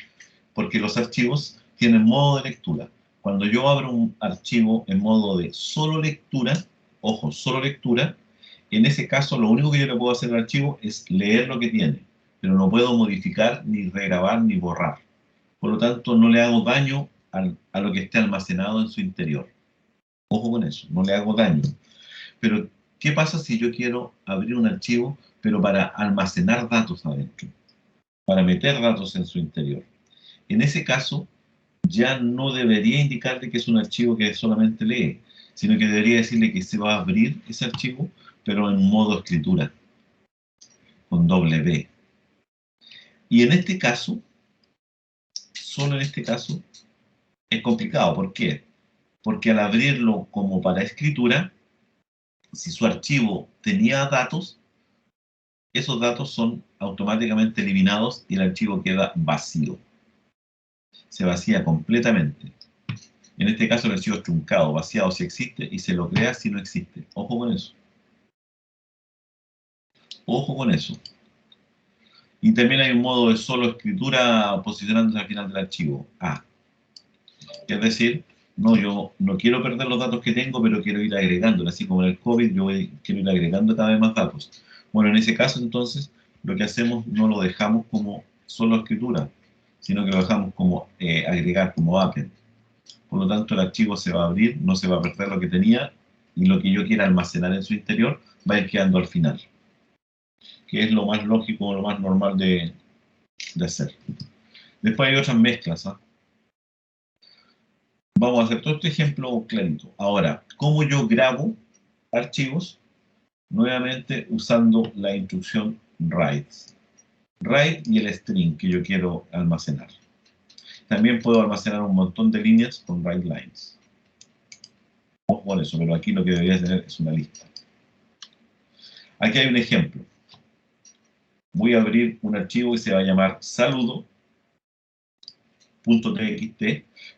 Porque los archivos tienen modo de lectura. Cuando yo abro un archivo en modo de solo lectura, ojo, solo lectura, en ese caso lo único que yo le puedo hacer al archivo es leer lo que tiene, pero no puedo modificar, ni regrabar, ni borrar. Por lo tanto, no le hago daño a lo que esté almacenado en su interior. Ojo con eso, no le hago daño. Pero, ¿qué pasa si yo quiero abrir un archivo, pero para almacenar datos adentro? Para meter datos en su interior. En ese caso, ya no debería indicarle que es un archivo que solamente lee, sino que debería decirle que se va a abrir ese archivo, pero en modo escritura, con doble B. Y en este caso, solo en este caso es complicado. ¿Por qué? Porque al abrirlo como para escritura, si su archivo tenía datos, esos datos son automáticamente eliminados y el archivo queda vacío. Se vacía completamente. En este caso el archivo es truncado, vaciado si existe y se lo crea si no existe. Ojo con eso. Ojo con eso. Y también hay un modo de solo escritura posicionándose al final del archivo. Es decir, no, yo no quiero perder los datos que tengo, pero quiero ir agregando. Así como en el COVID, quiero ir agregando cada vez más datos. Bueno, en ese caso, entonces, lo que hacemos no lo dejamos como solo escritura, sino que lo dejamos como agregar, como append. Por lo tanto, el archivo se va a abrir, no se va a perder lo que tenía, y lo que yo quiera almacenar en su interior va a ir quedando al final, que es lo más lógico, lo más normal de hacer. Después hay otras mezclas. Vamos a hacer todo este ejemplo clarito. Ahora, ¿cómo yo grabo archivos? Nuevamente usando la instrucción write. Write y el string que yo quiero almacenar. También puedo almacenar un montón de líneas con write lines. Ojo con eso, pero aquí lo que debería tener es una lista. Aquí hay un ejemplo. Voy a abrir un archivo que se va a llamar saludo.txt.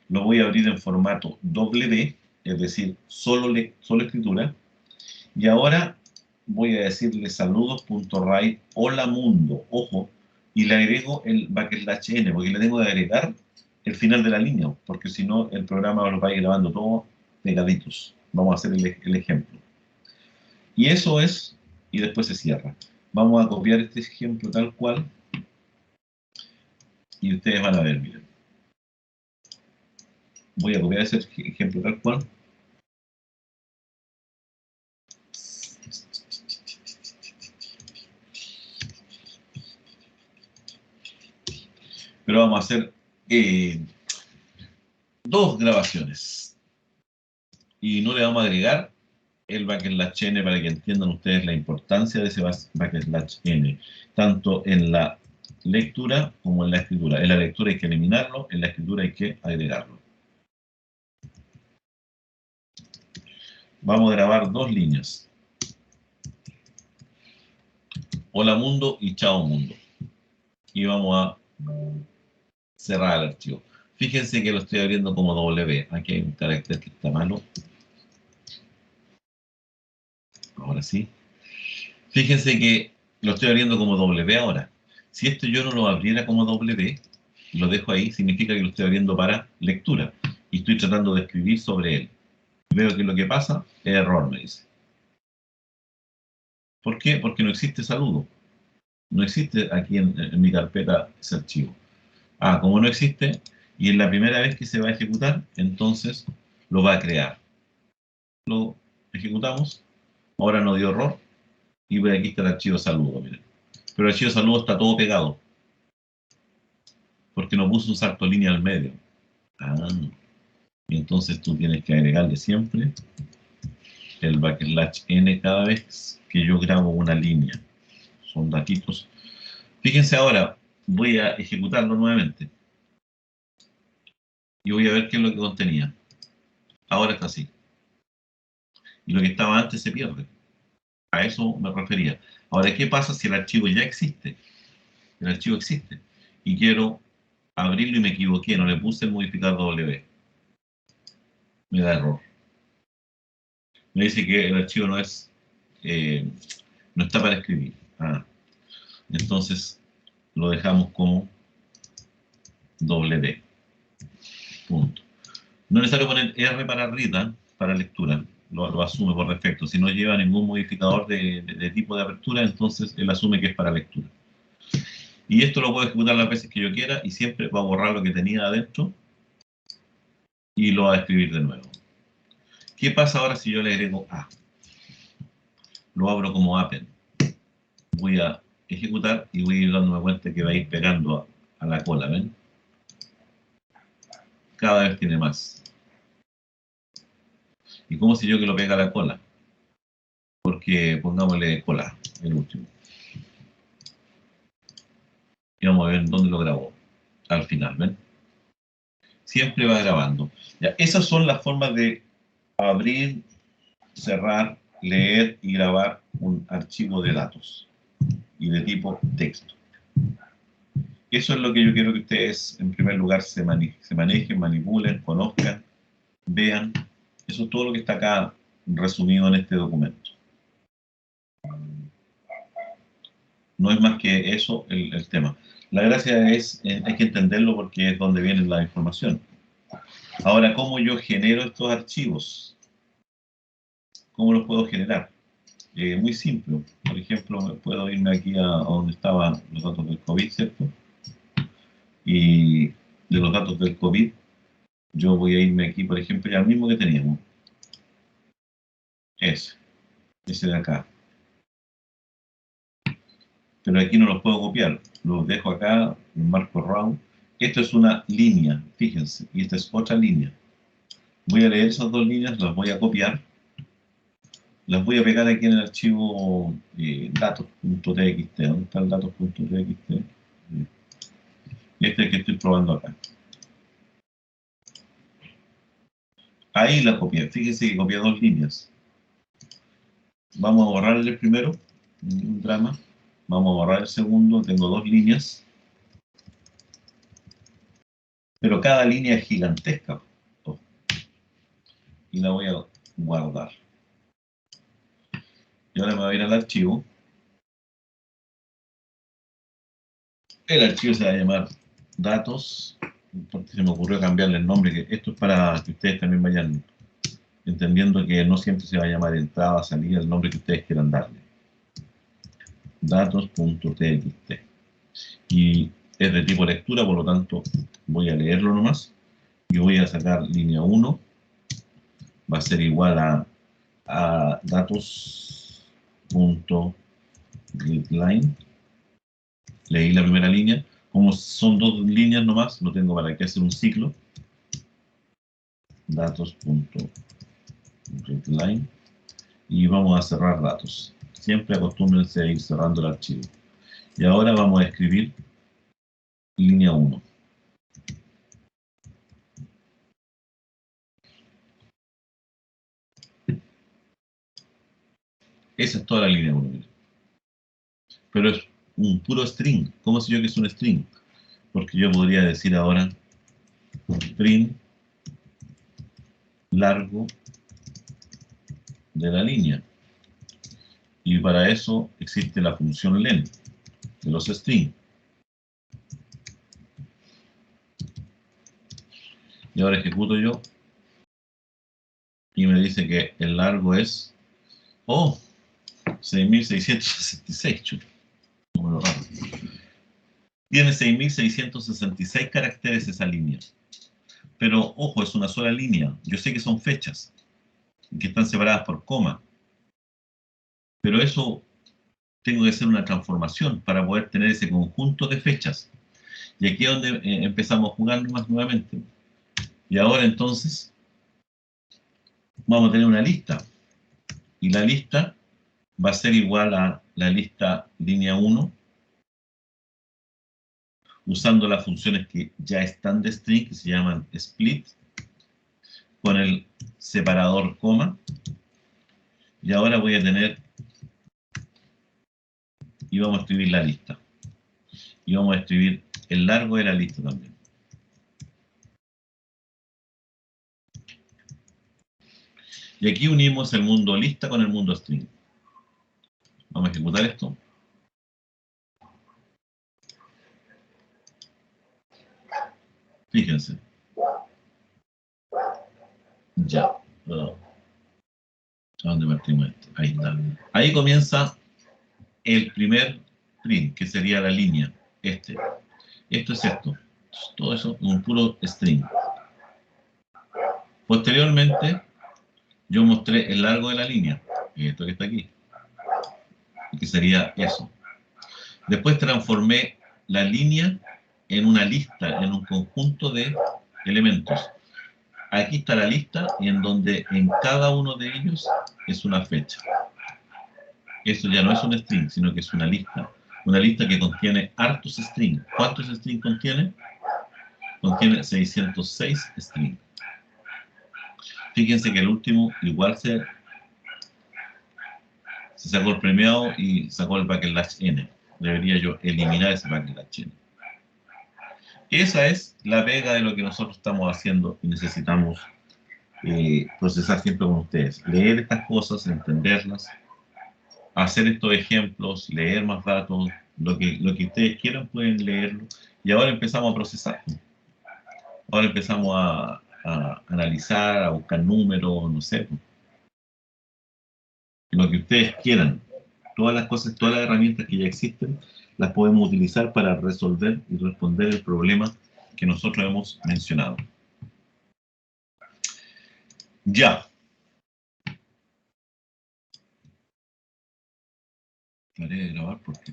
Lo voy a abrir en formato W, es decir, solo escritura. Y ahora voy a decirle saludos.write hola mundo, ojo, y le agrego el \n, porque le tengo que agregar el final de la línea, porque si no el programa lo va a ir grabando todo pegaditos. Vamos a hacer el ejemplo. Y eso es, y después se cierra. Vamos a copiar este ejemplo tal cual, y ustedes van a ver, miren. Voy a copiar ese ejemplo tal cual. Pero vamos a hacer dos grabaciones. Y no le vamos a agregar el \n para que entiendan ustedes la importancia de ese \n, tanto en la lectura como en la escritura. En la lectura hay que eliminarlo, en la escritura hay que agregarlo. Vamos a grabar dos líneas. Hola mundo y chao mundo. Y vamos a cerrar el archivo. Fíjense que lo estoy abriendo como W. Aquí hay un carácter que está malo. Ahora sí. Fíjense que lo estoy abriendo como W ahora. Si esto yo no lo abriera como W, lo dejo ahí, significa que lo estoy abriendo para lectura. Y estoy tratando de escribir sobre él. Veo que lo que pasa es error, me dice. ¿Por qué? Porque no existe saludo. No existe aquí en mi carpeta ese archivo. Como no existe, y es la primera vez que se va a ejecutar, entonces lo va a crear. Lo ejecutamos, ahora no dio error, y aquí está el archivo saludo, miren. Pero el archivo saludo está todo pegado, porque no puso un salto línea al medio. Y entonces tú tienes que agregarle siempre el \n cada vez que yo grabo una línea. Son datitos. Fíjense ahora, voy a ejecutarlo nuevamente. Y voy a ver qué es lo que contenía. Ahora está así. Y lo que estaba antes se pierde. A eso me refería. Ahora, ¿qué pasa si el archivo ya existe? El archivo existe. Y quiero abrirlo y me equivoqué. No le puse el modificador W. Me da error. Me dice que el archivo no está para escribir. Entonces lo dejamos como W. Punto. No es necesario poner R para read, para lectura. Lo asume por defecto. Si no lleva ningún modificador de tipo de apertura, entonces él asume que es para lectura. Y esto lo puedo ejecutar las veces que yo quiera y siempre va a borrar lo que tenía adentro y lo va a escribir de nuevo. ¿Qué pasa ahora si yo le agrego A? Lo abro como append. Voy a ejecutar y voy a ir dándome cuenta que va a ir pegando a la cola, ¿ven? Cada vez tiene más. ¿Y cómo sé yo que lo pega a la cola? Porque pongámosle cola, el último. Y vamos a ver dónde lo grabó. Al final, ¿ven? siempre va grabando. Ya, esas son las formas de abrir, cerrar, leer y grabar un archivo de datos y de tipo texto. Eso es lo que yo quiero que ustedes, en primer lugar, se manejen, manipulen, conozcan, vean. Eso es todo lo que está acá resumido en este documento. No es más que eso el tema. La gracia es, hay que entenderlo porque es donde viene la información. Ahora, ¿cómo yo genero estos archivos? ¿Cómo los puedo generar? Muy simple. Por ejemplo, puedo irme aquí a donde estaban los datos del COVID, ¿cierto? Y de los datos del COVID, yo voy a irme aquí, por ejemplo, ya el mismo que teníamos. Ese de acá. Pero aquí no los puedo copiar. Los dejo acá, en marco round. Esto es una línea, fíjense, y esta es otra línea. Voy a leer esas dos líneas, las voy a copiar. Las voy a pegar aquí en el archivo datos.txt. ¿Dónde está el datos.txt? Este es el que estoy probando acá. Ahí la copié. Fíjense que copié dos líneas. Vamos a borrar el primero, ningún drama. Vamos a borrar el segundo, tengo dos líneas. Pero cada línea es gigantesca. Y la voy a guardar. Y ahora me voy a ir al archivo. El archivo se va a llamar datos, porque se me ocurrió cambiarle el nombre, que esto es para que ustedes también vayan entendiendo que no siempre se va a llamar entrada, salida, el nombre que ustedes quieran darle. Datos.txt. Y es de tipo lectura, por lo tanto voy a leerlo nomás. Y voy a sacar línea 1. Va a ser igual a datos.readline. Leí la primera línea. Como son dos líneas nomás, no tengo para qué hacer un ciclo. Datos.readline. Y vamos a cerrar datos. Siempre acostúmbrense a ir cerrando el archivo. Y ahora vamos a escribir línea 1. Esa es toda la línea 1. Pero es un puro string. ¿Cómo sé yo que es un string? Porque yo podría decir ahora string largo de la línea. Y para eso existe la función len de los strings. Y ahora ejecuto yo. Y me dice que el largo es 6.666. Número raro. Tiene 6.666 caracteres esa línea. Pero, ojo, es una sola línea. Yo sé que son fechas, que están separadas por coma. Pero eso tengo que hacer una transformación para poder tener ese conjunto de fechas. Y aquí es donde empezamos a jugar más nuevamente. Y ahora entonces vamos a tener una lista. Y la lista va a ser igual a la lista línea 1, usando las funciones que ya están de string, que se llaman split, con el separador coma. Y ahora voy a tener, y vamos a escribir la lista. Y vamos a escribir el largo de la lista también. Y aquí unimos el mundo lista con el mundo string. Vamos a ejecutar esto. Fíjense. Ya. ¿A dónde partimos esto? Ahí está. Ahí comienza el primer print, que sería la línea. Esto es esto. Todo eso es un puro string. Posteriormente, yo mostré el largo de la línea. Esto que está aquí. Que sería eso. Después transformé la línea en una lista, en un conjunto de elementos. Aquí está la lista, en donde en cada uno de ellos es una fecha. Eso ya no es un string, sino que es una lista. Una lista que contiene hartos strings. ¿Cuántos strings contiene? contiene 606 strings. Fíjense que el último igual se sacó el premiado y sacó el backslash n. Debería yo eliminar ese backslash n. Esa es la pega de lo que nosotros estamos haciendo y necesitamos procesar siempre con ustedes. Leer estas cosas, entenderlas, hacer estos ejemplos, leer más datos, lo que ustedes quieran pueden leerlo. Y ahora empezamos a procesar. Ahora empezamos a analizar, a buscar números, no sé. Lo que ustedes quieran. Todas las cosas, todas las herramientas que ya existen, las podemos utilizar para resolver y responder el problema que nosotros hemos mencionado. Ya. Paré de grabar porque